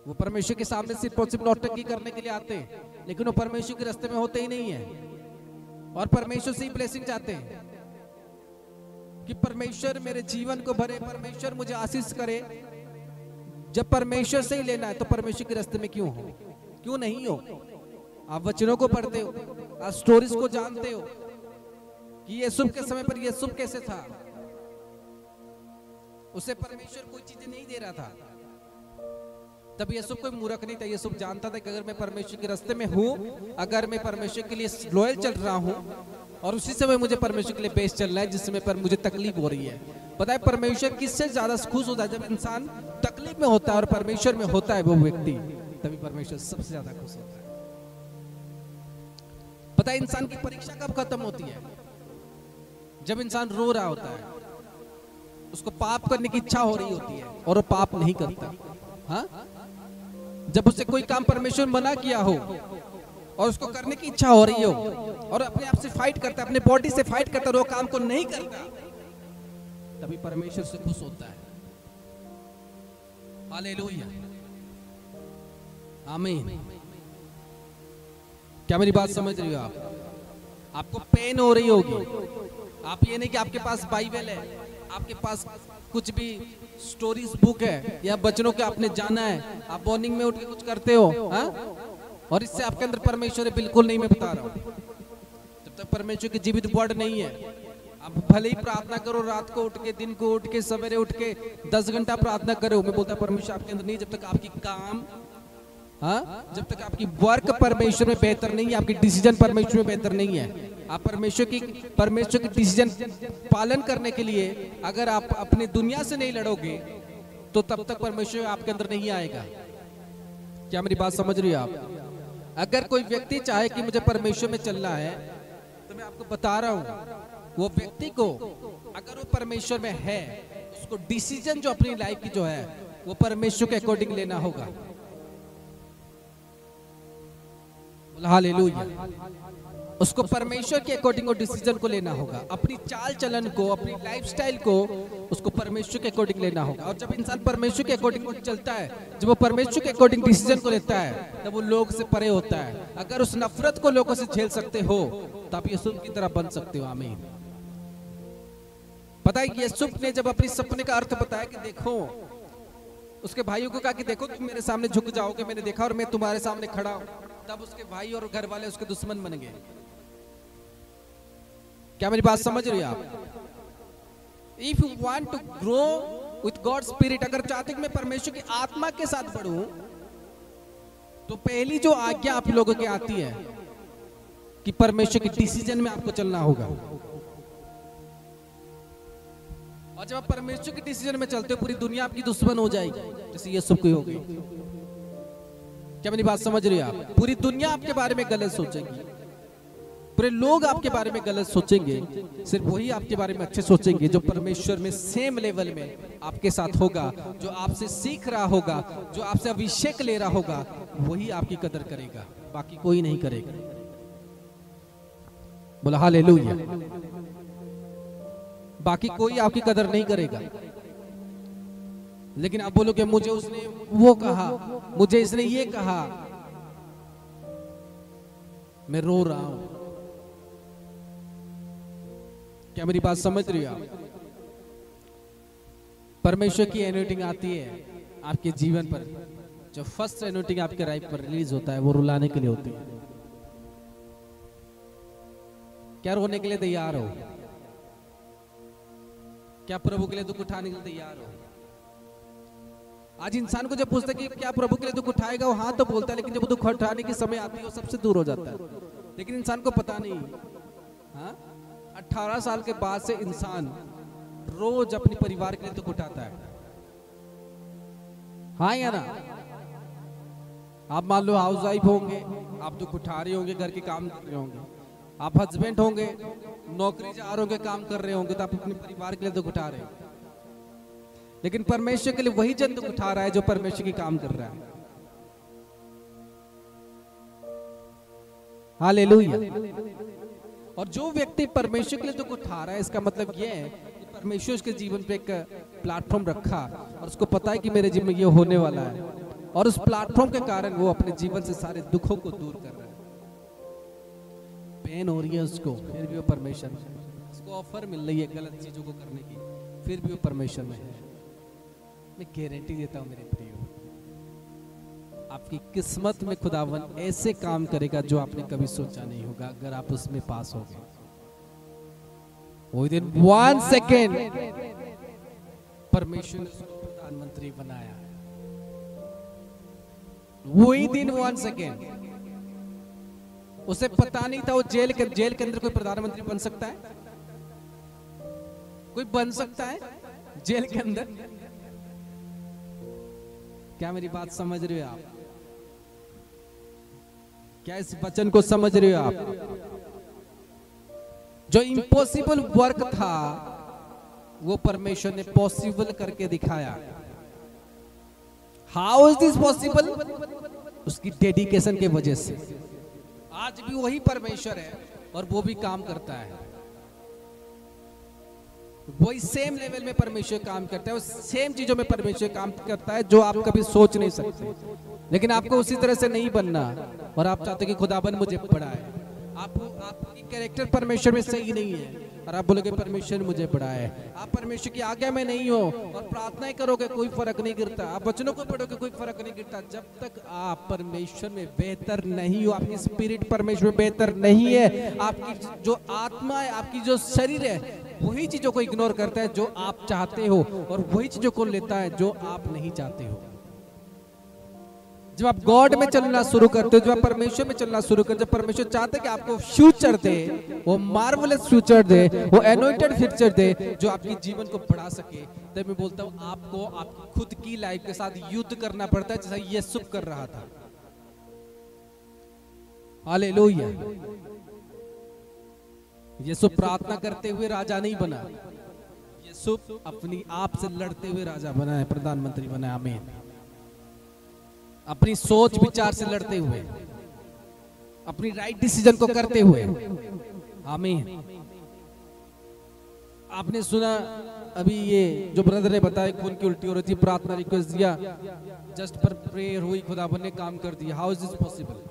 वो परमेश्वर के सामने सिर्फ और सिर्फ नौटंकी करने के लिए आते हैं, लेकिन वो परमेश्वर के रास्ते में होते ही नहीं है, और परमेश्वर से ही ब्लेसिंग चाहते हैं कि परमेश्वर मेरे जीवन को भरे, परमेश्वर मुझे आशीष करे। जब परमेश्वर से ही लेना है तो परमेश्वर के रास्ते में क्यों हो, क्यों नहीं हो? आप वचनों को पढ़ते हो, आप स्टोरीज को जानते हो कि यीशु के समय पर यीशु कैसे था, उसे परमेश्वर कोई चीजें नहीं दे रहा था, तब यीशु कोई मूर्ख नहीं था। यीशु जानता था कि अगर मैं परमेश्वर के रास्ते में हूं, अगर मैं परमेश्वर के लिए लॉयल चल रहा हूं, और उसी समय मुझे परमेश्वर के लिए बेस चलना है जिस समय पर मुझे तकलीफ हो रही है। पता है परमेश्वर किससे ज्यादा खुश होता है? जब इंसान तकलीफ में होता है और परमेश्वर में होता है वो व्यक्ति, तभी परमेश्वर सबसे ज्यादा खुश होता है। पता है इंसान की परीक्षा कब खत्म होती है? जब इंसान रो रहा होता है, उसको पाप करने की इच्छा हो रही होती है और वो पाप नहीं करता। हाँ, जब उसे कोई काम परमेश्वर मना किया हो और उसको करने की इच्छा हो रही हो और अपने आप से फाइट करता है, अपने बॉडी से फाइट करता है, और वो काम को नहीं करता, तभी परमेश्वर से खुश होता है। हालेलुया, आमीन। क्या मेरी बात समझ रही हो आप? आपको पेन हो रही होगी, आप ये नहीं कि आपके पास बाइबल है, आपके पास कुछ भी स्टोरीज बुक है या बचनों के आपने जाना है, आप मॉर्निंग में उठ के कुछ करते हो, हाँ? और इससे आपके अंदर परमेश्वर है, बिल्कुल नहीं, मैं बता रहा हूँ। जब तक परमेश्वर की जीवित वर्ड नहीं है, आप भले ही प्रार्थना करो, रात को उठ के, दिन को उठ के, सवेरे उठ के 10 घंटा प्रार्थना करो, मैं बोलता परमेश्वर आपके अंदर नहीं, जब तक आपकी काम, हाँ, जब तक आपकी वर्क परमेश्वर में बेहतर नहीं है, आपकी डिसीजन परमेश्वर में बेहतर नहीं है। आप परमेश्वर की डिसीजन पालन करने के लिए अगर आप अपनी दुनिया से नहीं लड़ोगे तो तब तक परमेश्वर आपके अंदर नहीं आएगा। क्या मेरी बात समझ रही हो आप? अगर कोई व्यक्ति चाहे कि मुझे परमेश्वर में चलना है, तो मैं आपको बता रहा हूं, वो व्यक्ति को अगर वो परमेश्वर में है, उसको डिसीजन जो अपनी लाइफ की जो है वो परमेश्वर के अकॉर्डिंग लेना होगा। हालेलुया, उसको परमेश्वर के अकॉर्डिंग डिसीजन को लेना होगा, अपनी चाल चलन को, अपनी लाइफस्टाइल को उसको परमेश्वर के अकॉर्डिंग लेना होगा। और जब इंसान परमेश्वर के अकॉर्डिंग चलता है, जब वो परमेश्वर के अकॉर्डिंग डिसीजन को लेता है, तब वो लोग से परे होता है। अगर उस नफरत को लोगों से झेल सकते हो तो आप यूसुफ की तरह बन सकते हो। आमीन। पता है यूसुफ ने जब अपनी सपने का अर्थ बताया कि देखो, उसके भाइयों को कहा कि देखो तुम मेरे सामने झुक जाओगे, मैंने देखा और मैं तुम्हारे सामने खड़ा हूं, तब उसके भाई और घर वाले उसके दुश्मन बन गए। क्या मेरी बात समझ रही हो आप? If you want to grow with God spirit, अगर चाहते कि मैं परमेश्वर की आत्मा के साथ बढ़ूं, तो पहली जो आज्ञा आप लोगों की आती है कि परमेश्वर के डिसीजन में आपको चलना होगा। और जब आप परमेश्वर के डिसीजन में चलते हो, पूरी दुनिया आपकी दुश्मन हो जाएगी, जैसे ये सब कोई हो गई। क्या मेरी बात समझ रही हो आप? पूरी दुनिया आपके बारे में गलत सोचेगी, पूरे लोग आपके बारे में गलत सोचेंगे, सिर्फ वही आपके बारे में अच्छे सोचेंगे जो परमेश्वर में सेम लेवल में आपके साथ होगा, जो आपसे सीख रहा होगा, जो आपसे अभिषेक ले रहा होगा, वही आपकी कदर करेगा, बाकी कोई नहीं करेगा। बोला हालेलुया। बाकी कोई आपकी कदर नहीं करेगा। लेकिन आप बोलोगे मुझे उसने वो कहा, मुझे इसने ये कहा, मैं रो रहा हूं। क्या मेरी बात समझ रही हो आप? परमेश्वर की एनोइंटिंग आती है आपके जीवन पर, जो फर्स्ट एनोइंटिंग आपके लाइफ पर रिलीज होता है, वो रुलाने के लिए होती है। क्या रोने के लिए तैयार हो? क्या प्रभु के लिए दुख उठाने के लिए तैयार हो? आज इंसान को जब पूछता है कि क्या प्रभु के लिए दुख उठाएगा, वो हाँ तो बोलता है, लेकिन जब दुख उठाने की समय आती है वो सबसे दूर हो जाता है। लेकिन इंसान को पता नहीं, हाँ, 18 साल के बाद से इंसान रोज अपने परिवार के लिए दुख उठाता है। हाँ या ना? आप मान लो हाउस वाइफ होंगे, आप दुख उठा रहे होंगे, घर के काम कर रहे होंगे। आप हस्बैंड होंगे, नौकरी जा रहे होंगे, काम कर रहे होंगे, तो आप अपने परिवार के लिए दुख उठा रहे हो। लेकिन परमेश्वर के लिए वही जन दुख उठा रहा है जो परमेश्वर की काम कर रहा है। हालेलुया। और जो व्यक्ति परमेश्वर के लिए दुख उठा रहा है, इसका मतलब यह है कि परमेश्वर उसके जीवन पे एक प्लेटफॉर्म रखा और उसको पता है कि मेरे जीवन में ये होने वाला है, और उस प्लेटफॉर्म के कारण वो अपने जीवन से सारे दुखों को दूर कर रहा है। पेन हो रही है उसको, फिर भी वो परमेश्वर में, उसको ऑफर मिल रही है गलत चीजों को करने की, फिर भी वो परमेश्वर में है। मैं गारंटी देता हूं मेरे प्रियो, आपकी किस्मत में खुदावन ऐसे काम करेगा जो आपने कभी सोचा नहीं होगा, अगर आप उसमें पास हो गए। विदिन 1 सेकेंड परमेश्वर ने उसको प्रधानमंत्री बनाया। Within 1 second. उसे पता नहीं था वो जेल के अंदर कोई प्रधानमंत्री बन सकता है, कोई बन सकता है जेल के अंदर। क्या मेरी बात समझ रहे हो आप? क्या इस वचन को समझ रहे हो आप? जो इम्पॉसिबल वर्क था वो परमेश्वर ने पॉसिबल करके दिखाया। How is this possible? उसकी डेडिकेशन के वजह से। आज भी वही परमेश्वर है और वो भी काम करता है, वही सेम लेवल में परमेश्वर काम करता है, वो सेम चीजों में परमेश्वर काम करता है जो आप कभी सोच नहीं सकते। लेकिन आपको उसी तरह से नहीं बनना, और आप चाहते कि खुदाबंद मुझे बढ़ाए। आपकी कैरेक्टर परमेश्वर में सही नहीं है और आप बोलोगे परमेश्वर मुझे बढ़ाए। आप परमेश्वर की आज्ञा में नहीं हो और प्रार्थनाएं करोगे, कोई फर्क नहीं गिरता। आप वचनों को पढ़ोगे, कोई फर्क नहीं गिरता। जब तक आप परमेश्वर में बेहतर नहीं हो, आपकी स्पिरिट परमेश्वर में बेहतर नहीं है, आपकी जो आत्मा है, आपकी जो शरीर है, वही चीजों को इग्नोर करता है जो आप चाहते हो, और वही चीजों को लेता है जो आप नहीं चाहते हो। जब आप गॉड में चलना शुरू करते हो, जब आप परमेश्वर में चलना शुरू करते हो, जब परमेश्वर चाहते हैं कि आपको फ्यूचर दे, वो मार्वलस फ्यूचर दे, वो एनोइंटेड फ्यूचर दे जो आपके जीवन को बढ़ा सके, तब मैं बोलता हूं आपको आपकी खुद की लाइफ के साथ युद्ध करना पड़ता है, जैसा यीशु कर रहा था। हालेलुया। यीशु प्रार्थना करते हुए राजा नहीं बना, यीशु अपनी आप से लड़ते हुए राजा बना है, प्रधानमंत्री बना है। आमीन। अपनी सोच विचार से लड़ते हुए, अपनी राइट डिसीजन को करते हुए। आमीन। आपने सुना अभी ये जो ब्रदर ने बताया, खून की उल्टी हो रही थी, प्रार्थना रिक्वेस्ट दिया, जस्ट पर प्रेयर हुई, खुदाबंद ने काम कर दिया। How is this possible?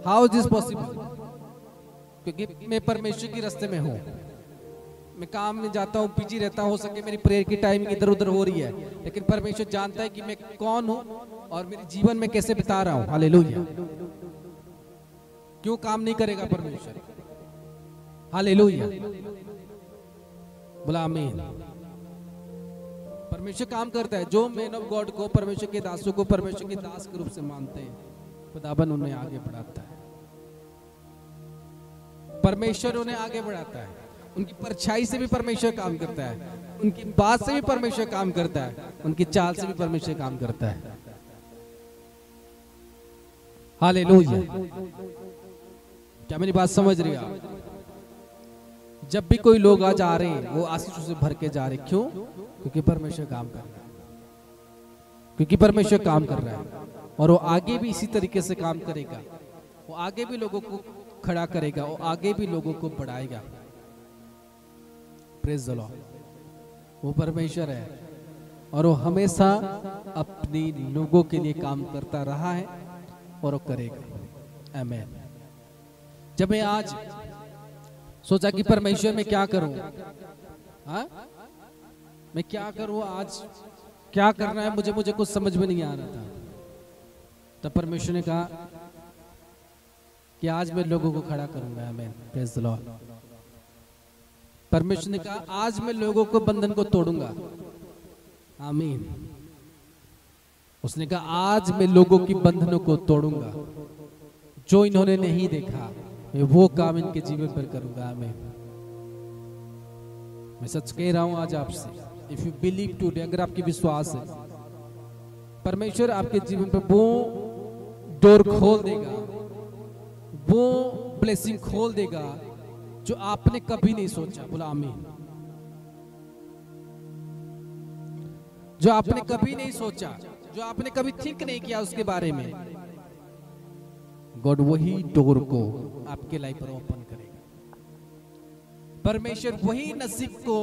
How is this possible? क्योंकि मैं परमेश्वर के रास्ते में हूं, मैं काम में जाता हूं, बिजी रहता हूं, हो सके मेरी प्रेयर की टाइमिंग इधर उधर हो रही है, लेकिन परमेश्वर जानता है कि मैं कौन हूं और मेरे जीवन में कैसे बिता रहा हूं। हालेलुया। क्यों काम नहीं करेगा परमेश्वर? हालेलुया। बोला आमीन। परमेश्वर काम करता है। जो मैन ऑफ गॉड को, परमेश्वर के दासों को परमेश्वर के दास के रूप से मानते हैं, खुदाबंद उन्हें आगे बढ़ाता है। परमेश्वर उन्हें आगे बढ़ाता है। उनकी परछाई से भी परमेश्वर काम करता है, उनकी बात से भी परमेश्वर काम करता है, उनकी चाल से भी परमेश्वर काम करता है। हालेलुया। क्या मेरी बात समझ रही है आप? जब भी कोई लोग आज आ रहे हैं, वो आशीषों से भर के जा रहे। क्यों? क्योंकि परमेश्वर काम कर रहा है, क्योंकि परमेश्वर काम कर रहा है, और वो आगे भी इसी तरीके से काम करेगा। वो आगे भी लोगों को खड़ा करेगा, वो आगे भी लोगों को बढ़ाएगा। Praise the Lord. वो परमेश्वर है और वो हमेशा अपने लोगों के लिए काम करता रहा है और वो करेगा। आमीन। जब मैं आज सोचा कि परमेश्वर में क्या करूं, हाँ मैं क्या करूं, आज क्या करना है, मुझे कुछ समझ में नहीं आ रहा था। तब परमेश्वर ने कहा कि आज मैं लोगों को खड़ा करूंगा। आमीन। Praise the Lord. परमेश्वर ने कहा आज मैं लोगों को बंधन को तोड़ूंगा। आमीन। उसने कहा आज मैं लोगों की बंधनों को तोड़ूंगा, जो इन्होंने नहीं देखा मैं वो काम इनके जीवन पर करूंगा। आमीन। मैं सच कह रहा हूं आज आपसे, इफ यू बिलीव टुडे, अगर आपकी विश्वास है, परमेश्वर आपके जीवन पर वो डोर खोल देगा, वो ब्लेसिंग खोल देगा जो आपने कभी नहीं सोचा। बोला आमीन। जो आपने कभी नहीं सोचा, जो आपने कभी थिंक नहीं किया उसके बारे में, गॉड वही डोर को आपके लाइफ पर ओपन करेगा। परमेश्वर वही नसीब को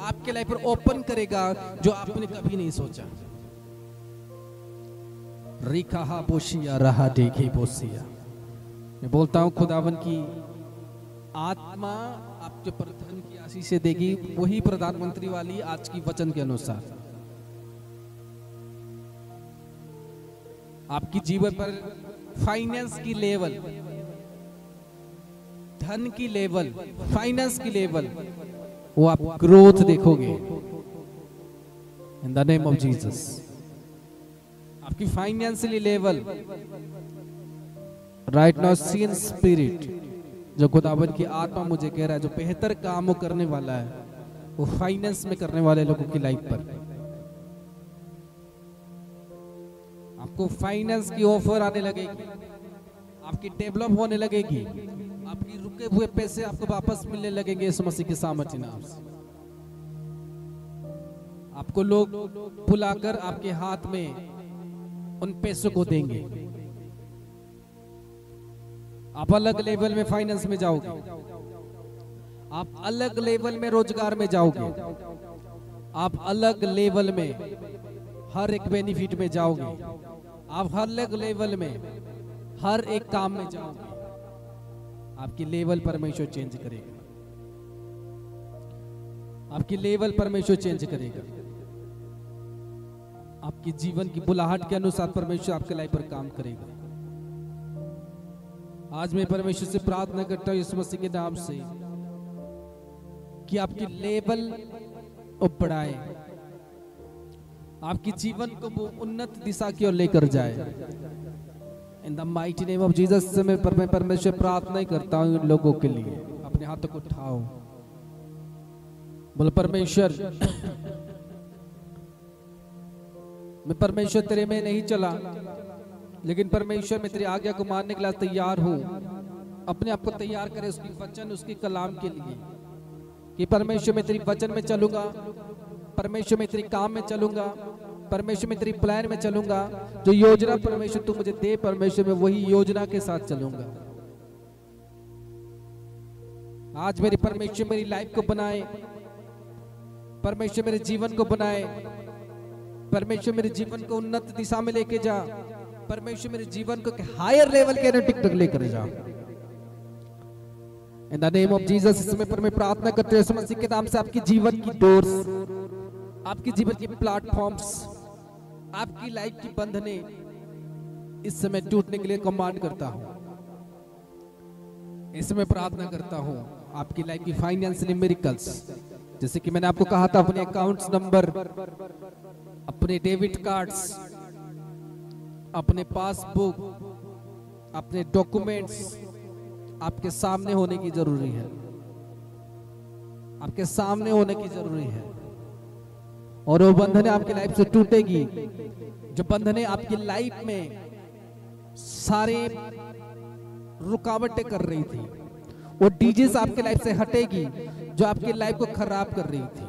आपके लाइफ पर ओपन करेगा जो आपने कभी नहीं सोचा। रिखा बोशिया रहा देखे बोसिया। मैं बोलता हूं खुदावन की आत्मा आपके पर धन की आशीष से देगी, वही प्रधानमंत्री वाली आज की वचन के अनुसार आपकी जीवन पर फाइनेंस की लेवल, धन की लेवल, फाइनेंस की लेवल, वो आप ग्रोथ देखोगे in the name of Jesus. आपकी financially level right now see in spirit, जो खुदावन की आत्मा मुझे कह रहा है, जो बेहतर काम वो करने वाला है वो फाइनेंस में करने वाले लोगों की लाइफ पर आपको फाइनेंस की ऑफर आने लगेगी, आपकी डेवलप होने लगेगी, आपकी रुके हुए पैसे आपको वापस मिलने लगेंगे यीशु मसीह के सामर्थ्य नाम से। आपको लोग बुलाकर आपके हाथ में उन पैसों को देंगे। आप अलग लेवल में फाइनेंस में जाओगे, आप अलग लेवल में रोजगार में जाओगे, आप अलग लेवल में हर एक बेनिफिट में जाओगे, आप हर अलग लेवल में हर एक काम में जाओगे। आपकी लेवल परमेश्वर चेंज करेगा, आपकी लेवल परमेश्वर चेंज करेगा। आपकी जीवन की बुलाहट के अनुसार परमेश्वर आपके लाइफ पर काम करेगा। आज मैं परमेश्वर से प्रार्थना करता हूं यीशु मसीह के नाम से कि आपकी लेवल बढ़ाए, आपकी जीवन को वो उन्नत दिशा की ओर लेकर जाए इन the mighty name of Jesus. से मैं परमेश्वर प्रार्थना ही करता हूं इन लोगों के लिए। अपने हाथों को उठाओ, बोलो परमेश्वर मैं परमेश्वर तेरे में नहीं चला, लेकिन परमेश्वर मैं तेरी आज्ञा को मानने के लिए तैयार हूं। अपने आप को तैयार करे उसकी वचन, उसकी कलाम के लिए कि परमेश्वर मैं तेरी वचन में चलूंगा, परमेश्वर मैं तेरी काम में चलूंगा, परमेश्वर मैं तेरी प्लान में चलूंगा। जो योजना परमेश्वर तू मुझे दे, परमेश्वर मैं वही योजना के साथ चलूंगा। आज मेरी परमेश्वर मेरी लाइफ को बनाए, परमेश्वर मेरे जीवन को बनाए, परमेश्वर मेरे जीवन को उन्नत दिशा में लेके जा, परमेश्वर मेरे जीवन को हायर लेवल के टिक लेकर जा इन द नेम ऑफ जीसस। इसमें पर मैं प्रार्थना करते हैं मसीह के नाम से आपकी जीवन की डोर्स, आपकी जीवन की प्लेटफॉर्म्स, आपकी लाइफ की बंधने इस समय टूटने के लिए कमांड करता हूं। इसमें प्रार्थना करता हूं आपकी लाइफ की फाइनेंशियल मिरेकल्स, जैसे कि मैंने आपको कहा था अपने अकाउंट्स नंबर, अपने डेबिट कार्ड्स, अपने पासबुक, अपने डॉक्यूमेंट्स आपके सामने होने की जरूरी है, आपके सामने होने की जरूरी है। और वो बंधने आपकी लाइफ से टूटेगी, जो बंधने आपकी लाइफ में सारे रुकावटें कर रही थी, वो डीजेस आपके लाइफ से हटेगी जो आपकी लाइफ को खराब कर रही थी।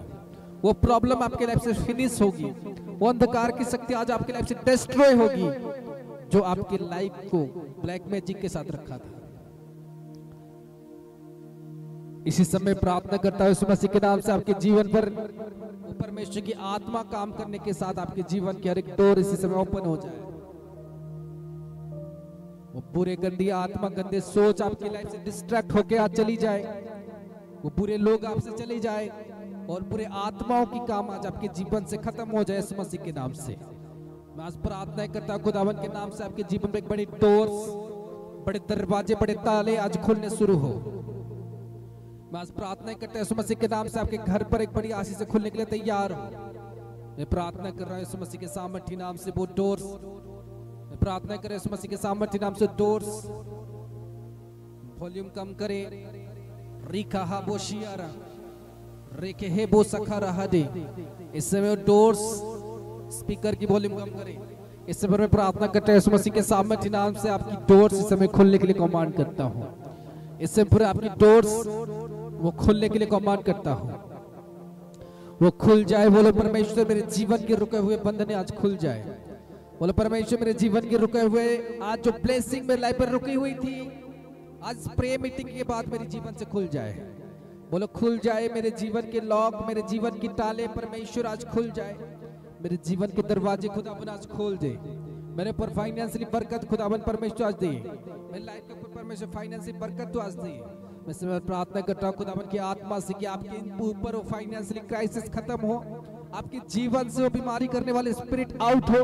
वो प्रॉब्लम आपके लाइफ से फिनिश होगी, वो अंधकार की शक्ति आज आपकी लाइफ से डिस्ट्रॉय होगी जो आपकी लाइफ को ब्लैक मैजिक के साथ रखा था। इसी समय प्रार्थना करता हूं यीशु मसीह के नाम से आपके जीवन पर परमेश्वर की आत्मा काम करने के साथ आपके जीवन की हर एक डोर इसी समय ओपन हो जाए। वो बुरे गंदी आत्मा, गंदे सोच आपकी लाइफ से डिस्ट्रैक्ट होके आज चली जाए, वो बुरे लोग आपसे चले जाए और बुरे आत्माओं की काम आज आपके जीवन से खत्म हो जाए यीशु मसीह के नाम से। मैं आज प्रार्थना करता हूं खुदावन के नाम से आपके जीवन में एक बड़ी डोर्स, बड़े दरवाजे, बड़े ताले आज खुलने शुरू हो। मैं आज प्रार्थना करता हूं यीशु मसीह के नाम से आपके घर पर एक बड़ी आशीष से खुलने के लिए तैयार हो। मैं प्रार्थना कर रहा हूं यीशु मसीह के सामर्थ्य नाम से वो डोर्स, मैं प्रार्थना कर रहा हूं यीशु मसीह के सामर्थ्य नाम से डोर्स। वॉल्यूम कम करे, रिका हा बोशियारा रेके हे बो सखा रहा दे। इस समय डोर्स, स्पीकर की वॉल्यूम कम करें। इस समय मैं प्रार्थना करता हूं यीशु मसीह के सामर्थ्य नाम से आपकी डोर्स इस समय खुलने के लिए कमांड करता हूं। इससे पूरे आपकी डोर्स वो खुलने के लिए कमांड करता हूं, वो खुल जाए। बोलो परमेश्वर मेरे जीवन के रुके हुए बंधने आज खुल जाए, बोलो परमेश्वर मेरे जीवन के रुके हुए आज जो ब्लेसिंग मेरे लाइफ पर रुकी हुई थी, आज प्रे मीटिंग के बाद मेरे जीवन से खुल जाए। बोलो खुल जाए मेरे जीवन के लॉक, मेरे जीवन की ताले परमेश्वर आज खुल जाए। मेरे जीवन के दरवाजे खुदावन आज खोल दे। मेरे पर फाइनेंशियली बरकत खुदावन परमेश्वर आज दे। मेरे लाइफ के ऊपर परमेश्वर फाइनेंशियली बरकत तो आज दे। मैं समय प्रार्थना करता हूँ खुदावन की आत्मा से कि आपके ऊपर वो फाइनेंशियली क्राइसिस खत्म हो, आपके जीवन से वो बीमारी करने वाले स्पिरिट आउट हो,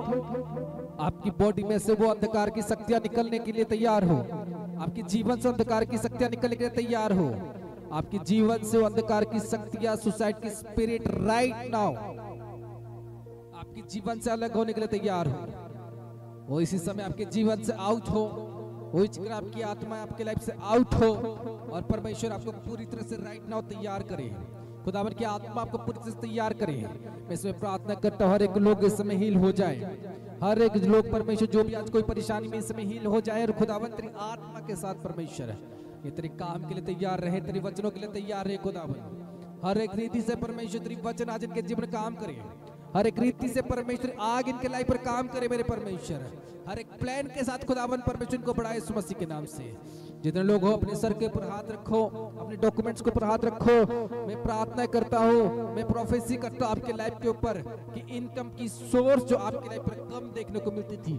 आपकी बॉडी में से वो अंधकार की शक्तियां निकलने के लिए तैयार हो, आपके जीवन से अंधकार की शक्तियां निकलने के लिए तैयार हो, आपके जीवन से वो अंधकार की शक्तियां सुसाइड की स्पिरिट राइट नाउ आपके जीवन से अलग होने के लिए तैयार हो। वो इसी समय आपके जीवन से आउट हो, वो आपकी आत्मा आपके लाइफ से आउट हो और परमेश्वर आपको पूरी तरह से राइट नाउ तैयार करे। खुदावन की आत्मा आपको पूरी तरह से तैयार करे। मैं इसमें प्रार्थना करता हूँ हर एक लोग इस समय हील हो जाए, हर एक लोग परमेश्वर जो भी आज कोई परेशानी में इस समय हील हो जाए और खुदावन तेरी आत्मा के साथ परमेश्वर ये तेरे काम के लिए तैयार रहे, तेरे वचनों के लिए तैयार रहे। खुदावन हर एक रीति से परमेश्वर तेरी वचन आज इनके जीवन में काम करे, हर एक रीति से परमेश्वर आग इनके लाइफ पर काम करे। मेरे परमेश्वर हर एक प्लान के साथ खुदावन परमेश्वर को बढ़ाए यीशु मसीह के नाम से। जितने लोग हो अपने सर के ऊपर हाथ रखो, अपने डॉक्यूमेंट्स के ऊपर हाथ रखो। मैं प्रार्थना करता हूँ, मैं प्रोफेसी करता हूँ आपके लाइफ के ऊपर कि इनकम की सोर्स जो आपके लाइफ पर कम देखने को मिलती थी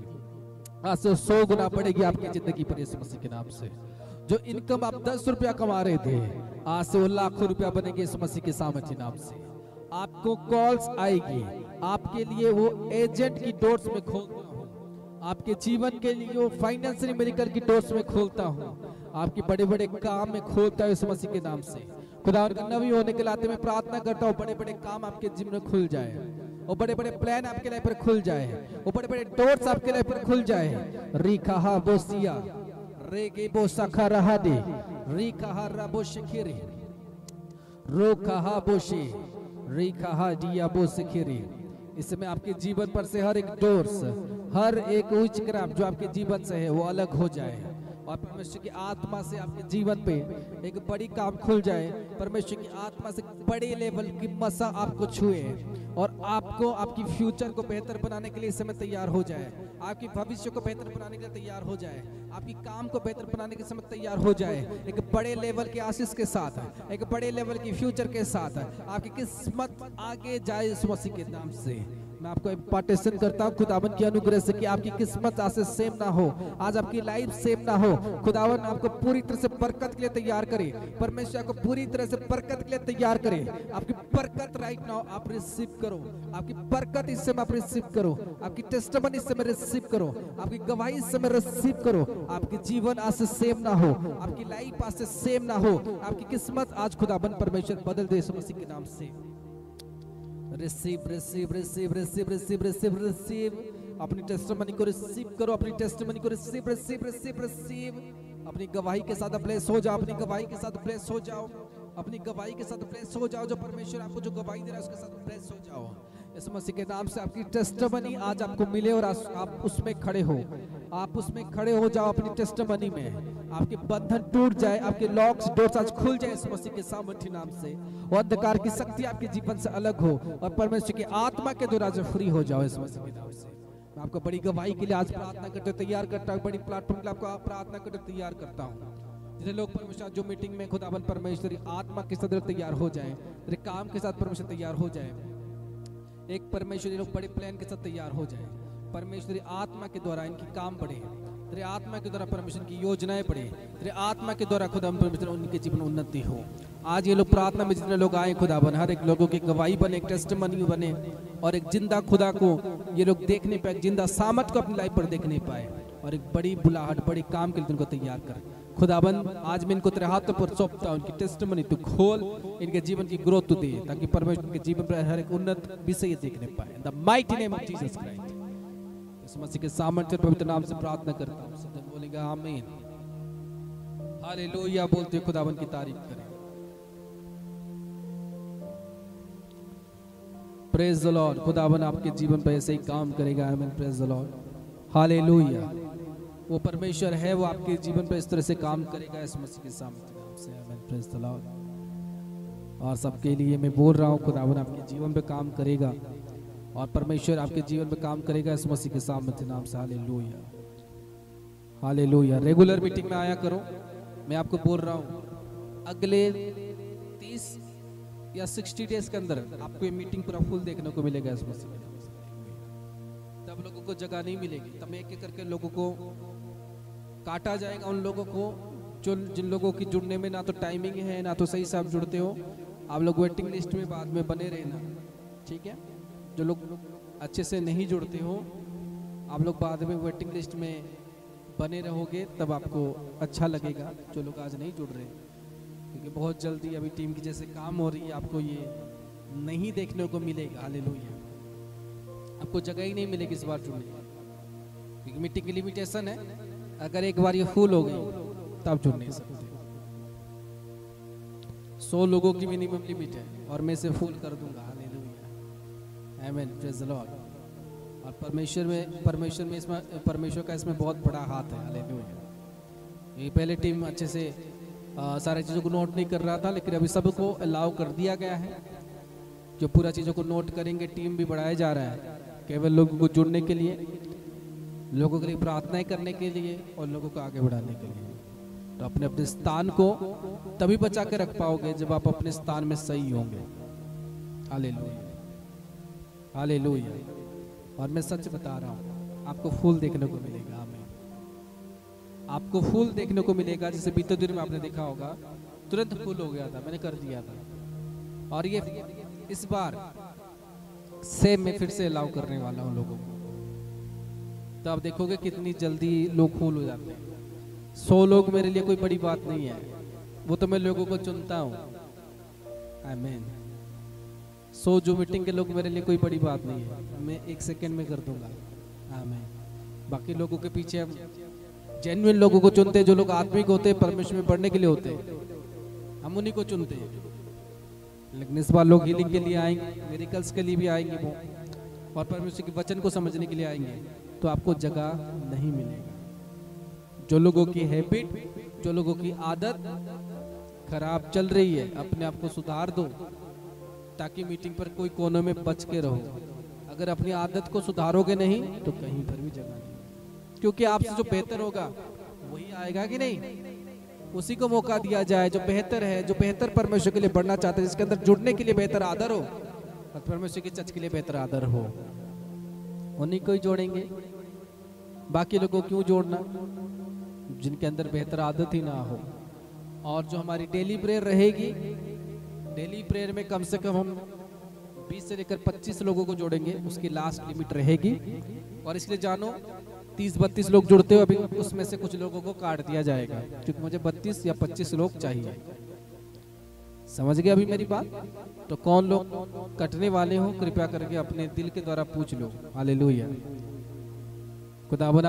आज से 100 गुना बढ़ेगी आपकी जिंदगी पर यीशु मसीह के नाम से। जो इनकम आप 10 रुपया कमा रहे थे आज से वो लाखों रुपया बनेंगे यीशु मसीह के सामर्थ्य नाम से। आपको कॉल्स आएगी, आपके लिए वो एजेंट की डोर्स में खोलता हूँ, आपके जीवन के लिए वो फाइनेंशियल मिरेकल की डोर्स में खोलता हूँ, आपके बड़े बड़े काम में खोलता है यीशु मसीह के नाम से। खुदा उनका नवी होने के लाते मैं प्रार्थना करता हूँ बड़े बड़े काम आपके जीवन में खुल जाए, वो बड़े बड़े प्लान आपके लाइफ पर खुल जाए, वो बड़े बड़े डोर्स आपके लाइफ पर खुल जाए। रिखा बोसिया रेगे बोसा खा दे रिखा रबो शिखिरी रो कहा बोशी रिखा दिया बो शिखिरी। इस समय आपके जीवन पर से हर एक डोर्स, हर एक विचक्राफ्ट जो आपके जीवन से है वो अलग हो जाए और परमेश्वर की आत्मा से आपके जीवन पे एक बड़ी काम खुल जाए। परमेश्वर की आत्मा से बड़े लेवल की मसा आपको छुए और आपको आपकी फ्यूचर को बेहतर बनाने के लिए इस समय तैयार हो जाए, आपकी भविष्य को बेहतर बनाने के लिए तैयार हो जाए, आपकी काम को बेहतर बनाने के समय तैयार हो जाए। एक बड़े लेवल के आशीष के साथ, एक बड़े लेवल की फ्यूचर के साथ आपकी किस्मत आगे जाए इस मसीह के नाम से। मैं आपको इम्पार्टेशन करता हूँ खुदावन की अनुग्रह से कि आपकी किस्मत आज से सेम ना हो, आज आपकी लाइफ सेम ना हो। खुदावन आपको पूरी तरह से बरकत के लिए तैयार करे, परमेश्वर आपको पूरी तरह से बरकत के लिए तैयार करे। आपकी बरकत राइट नाउ आप रिसीव करो, आपकी बरकत इस समय आप रिसीव करो, आपकी टेस्टिमनी इस समय रिसीव करो, आपकी गवाही इस समय रिसीव करो। आपकी जीवन आज से सेम ना हो, आपकी लाइफ आज से सेम ना हो, आपकी किस्मत आज खुदावन परमेश्वर बदल दे यीशु मसीह के नाम से। Receive receive receive receive receive receive receive अपनी टेस्टिमनी को रिसीव करो, अपनी टेस्टिमनी को रिसीव रिसीव रिसीव रिसीव। अपनी गवाही के साथ ब्लेस हो जाओ, अपनी गवाही के साथ ब्लेस हो जाओ, अपनी गवाही के साथ ब्लेस हो जाओ। जो परमेश्वर आपको जो गवाही दे रहा है उसके साथ ब्लेस हो जाओ यीशु मसीह के नाम से। आपकी टेस्टिमनी आज आपको मिले और आप उसमें खड़े हो, आप उसमें खड़े हो जाओ अपनी टेस्टिमनी में। आपके बंधन टूट जाए, आपके लॉक्स डोर्स आज खुल जाए यीशु मसीह के सामर्थ्य नाम से। और अंधकार की शक्ति आपके जीवन से अलग हो और परमेश्वर की आत्मा के द्वारा जो फ्री हो जाओ यीशु मसीह के नाम से। मैं आपको बड़ी गवाही के लिए आज प्रार्थना करते तैयार करता हूँ, बड़ी प्लेटफॉर्म के लिए आपको प्रार्थना करते तैयार करता हूँ। जितने लोग परमेश्वर जो मीटिंग में खुदावन परमेश्वरी आत्मा के साथ तैयार हो जाए, तेरे काम के साथ परमेश्वर तैयार हो जाए, एक परमेश्वरी लोग बड़े प्लान के साथ तैयार हो जाए। परमेश्वरी आत्मा के द्वारा इनकी काम बढ़े, तेरे आत्मा के द्वारा परमेश्वर की योजनाएं बढ़े, तेरे आत्मा के द्वारा खुदावन परमेश्वर उनके जीवन में उन्नति हो। आज ये लोग प्रार्थना में जितने लोग आए खुदावन हर एक लोगों की गवाही बने, एक टेस्टिमनी बने और एक जिंदा खुदा को ये लोग देखने पाए, जिंदा सामर्थ को अपनी लाइफ पर देखने पाए और एक बड़ी बुलाहट बड़ी काम के लिए उनको तैयार कर। खुदावन आज मैं इनको तेरे हाथों पर सौंपता हूँ, उनकी टेस्टिमनी तू खोल, इनके जीवन की ग्रोथ तू दे ताकि परमेश्वर के जीवन पर हर एक उन्नत विषय देखने पाए। In the mighty name of Jesus Christ यीशु मसीह के सामर्थ्य पवित्र नाम से प्रार्थना करता हूँ। सब बोलेंगे आमीन, हालेलुया बोलते हुए खुदावन की तारीफ करें। Praise the Lord. खुदावन आपके जीवन पर ऐसे ही काम करेगा। आमीन, प्रेज द लॉर्ड, हालेलुया। वो परमेश्वर है, वो आपके जीवन पर इस तरह से काम करेगा इस मसीह के सामर्थ्य नाम से। आमीन, प्रेज द लॉर्ड। और सबके लिए मैं बोल रहा हूँ खुदावन आपके जीवन पे काम करेगा, और परमेश्वर आपके जीवन में काम करेगा इस मसीह के सामर्थ्य नाम से। Hallelujah, hallelujah. रेगुलर मीटिंग में आया करो। मैं आपको बोल रहा हूँ अगले 30 या 60 डेज के अंदर आपको ये मीटिंग पूरा फुल देखने को मिलेगा इस मसीह के नाम से। तब लोगों को जगह नहीं मिलेगी, तब एक एक करके लोगों को काटा जाएगा। उन लोगों को जो जिन लोगों की जुड़ने में ना तो टाइमिंग है ना तो सही से आप जुड़ते हो, आप लोग वेटिंग लिस्ट में बाद में बने रहना, ठीक है। जो लोग अच्छे से नहीं जुड़ते हो आप लोग बाद में वेटिंग लिस्ट में बने रहोगे, तब आपको अच्छा लगेगा। जो लोग आज नहीं जुड़ रहे, क्योंकि बहुत जल्दी अभी टीम की जैसे काम हो रही है, आपको ये नहीं देखने को मिलेगा। हालेलुया, आपको जगह ही नहीं मिलेगी इस बार जुड़ने की, क्योंकि मीटिंग की लिमिटेशन है। अगर एक बार ये फुल हो गई तब जुड़ नहीं सकते। 100 लोगों की मिनिमम लिमिट है और मैं इसे फुल कर दूंगा। हालेलुया, आमीन, प्रेज़ द लॉर्ड। और परमेश्वर का इसमें बहुत बड़ा हाथ है। हालेलुया। ये पहले टीम अच्छे से सारी चीज़ों को नोट नहीं कर रहा था, लेकिन अभी सबको अलाउ कर दिया गया है जो पूरा चीज़ों को नोट करेंगे। टीम भी बढ़ाया जा रहा है केवल लोगों को जुड़ने के लिए, लोगों के लिए प्रार्थनाएं करने के लिए और लोगों को आगे बढ़ाने के लिए। तो अपने अपने स्थान को तभी बचा के रख पाओगे जब आप अपने स्थान में सही होंगे। Hallelujah, hallelujah. और मैं सच बता रहा हूँ, आपको फूल देखने को मिलेगा। आमीन, आपको फूल देखने को मिलेगा। जैसे बीते दिन में आपने देखा होगा, तुरंत फूल हो गया था, मैंने कर दिया था। और ये इस बार सेम में फिर से अलाउ करने वाला हूँ लोगों को। तो आप देखोगे कितनी जल्दी लोग फूल हो जाते हैं। 100 लोग मेरे लिए कोई बड़ी बात नहीं है, वो तो मैं लोगों को चुनता हूँ। आमीन। 100 जो मीटिंग के लोग मेरे लिए कोई बड़ी बात नहीं है, मैं 1 सेकंड में कर दूंगा। आमीन। बाकी लोगों के पीछे हम जेन्युइन लोगों को चुनते हैं, जो लोग आत्मिक होते हैं, परमेश्वर में बढ़ने के लिए होते हैं, हम उन्हीं को चुनते हैं। लेकिन इस बार लोग हीलिंग के लिए आएंगे, मिरेकल्स के लिए भी आएंगे वो, और परमेश्वर के वचन को समझने के लिए आएंगे, तो आपको जगह नहीं मिलेगा। जो लोगों की हैबिट, जो लोगों की आदत खराब चल रही है, अपने आप को सुधार दो ताकि मीटिंग पर कोई कोने में बच के रहो। अगर अपनी आदत को सुधारोगे नहीं तो कहीं पर भी जगह नहीं, क्योंकि आपसे जो बेहतर होगा वही आएगा कि नहीं, उसी को मौका दिया जाए जो बेहतर है, जो बेहतर परमेश्वर के लिए बढ़ना चाहते हैं, जिसके अंदर जुड़ने के लिए बेहतर आदर हो और परमेश्वर के चर्च के लिए बेहतर आदर हो, उन्हीं को ही जोड़ेंगे। बाकी लोगों को क्यों जोड़ना जिनके अंदर बेहतर आदत ही ना हो। और जो हमारी डेली प्रेयर रहेगी, डेली प्रेयर में कम से कम हम 20 से लेकर 25 लोगों को जोड़ेंगे, उसकी लास्ट लिमिट रहेगी। और इसलिए जानो 30-32 लोग जुड़ते हो, अभी उसमें से कुछ लोगों को काट दिया जाएगा, क्योंकि मुझे 32 या 25 लोग चाहिए। समझ गए अभी मेरी बात? तो कौन लोग कटने वाले हो कृपया करके अपने दिल के द्वारा पूछ लो। हालेलुया। खुदावन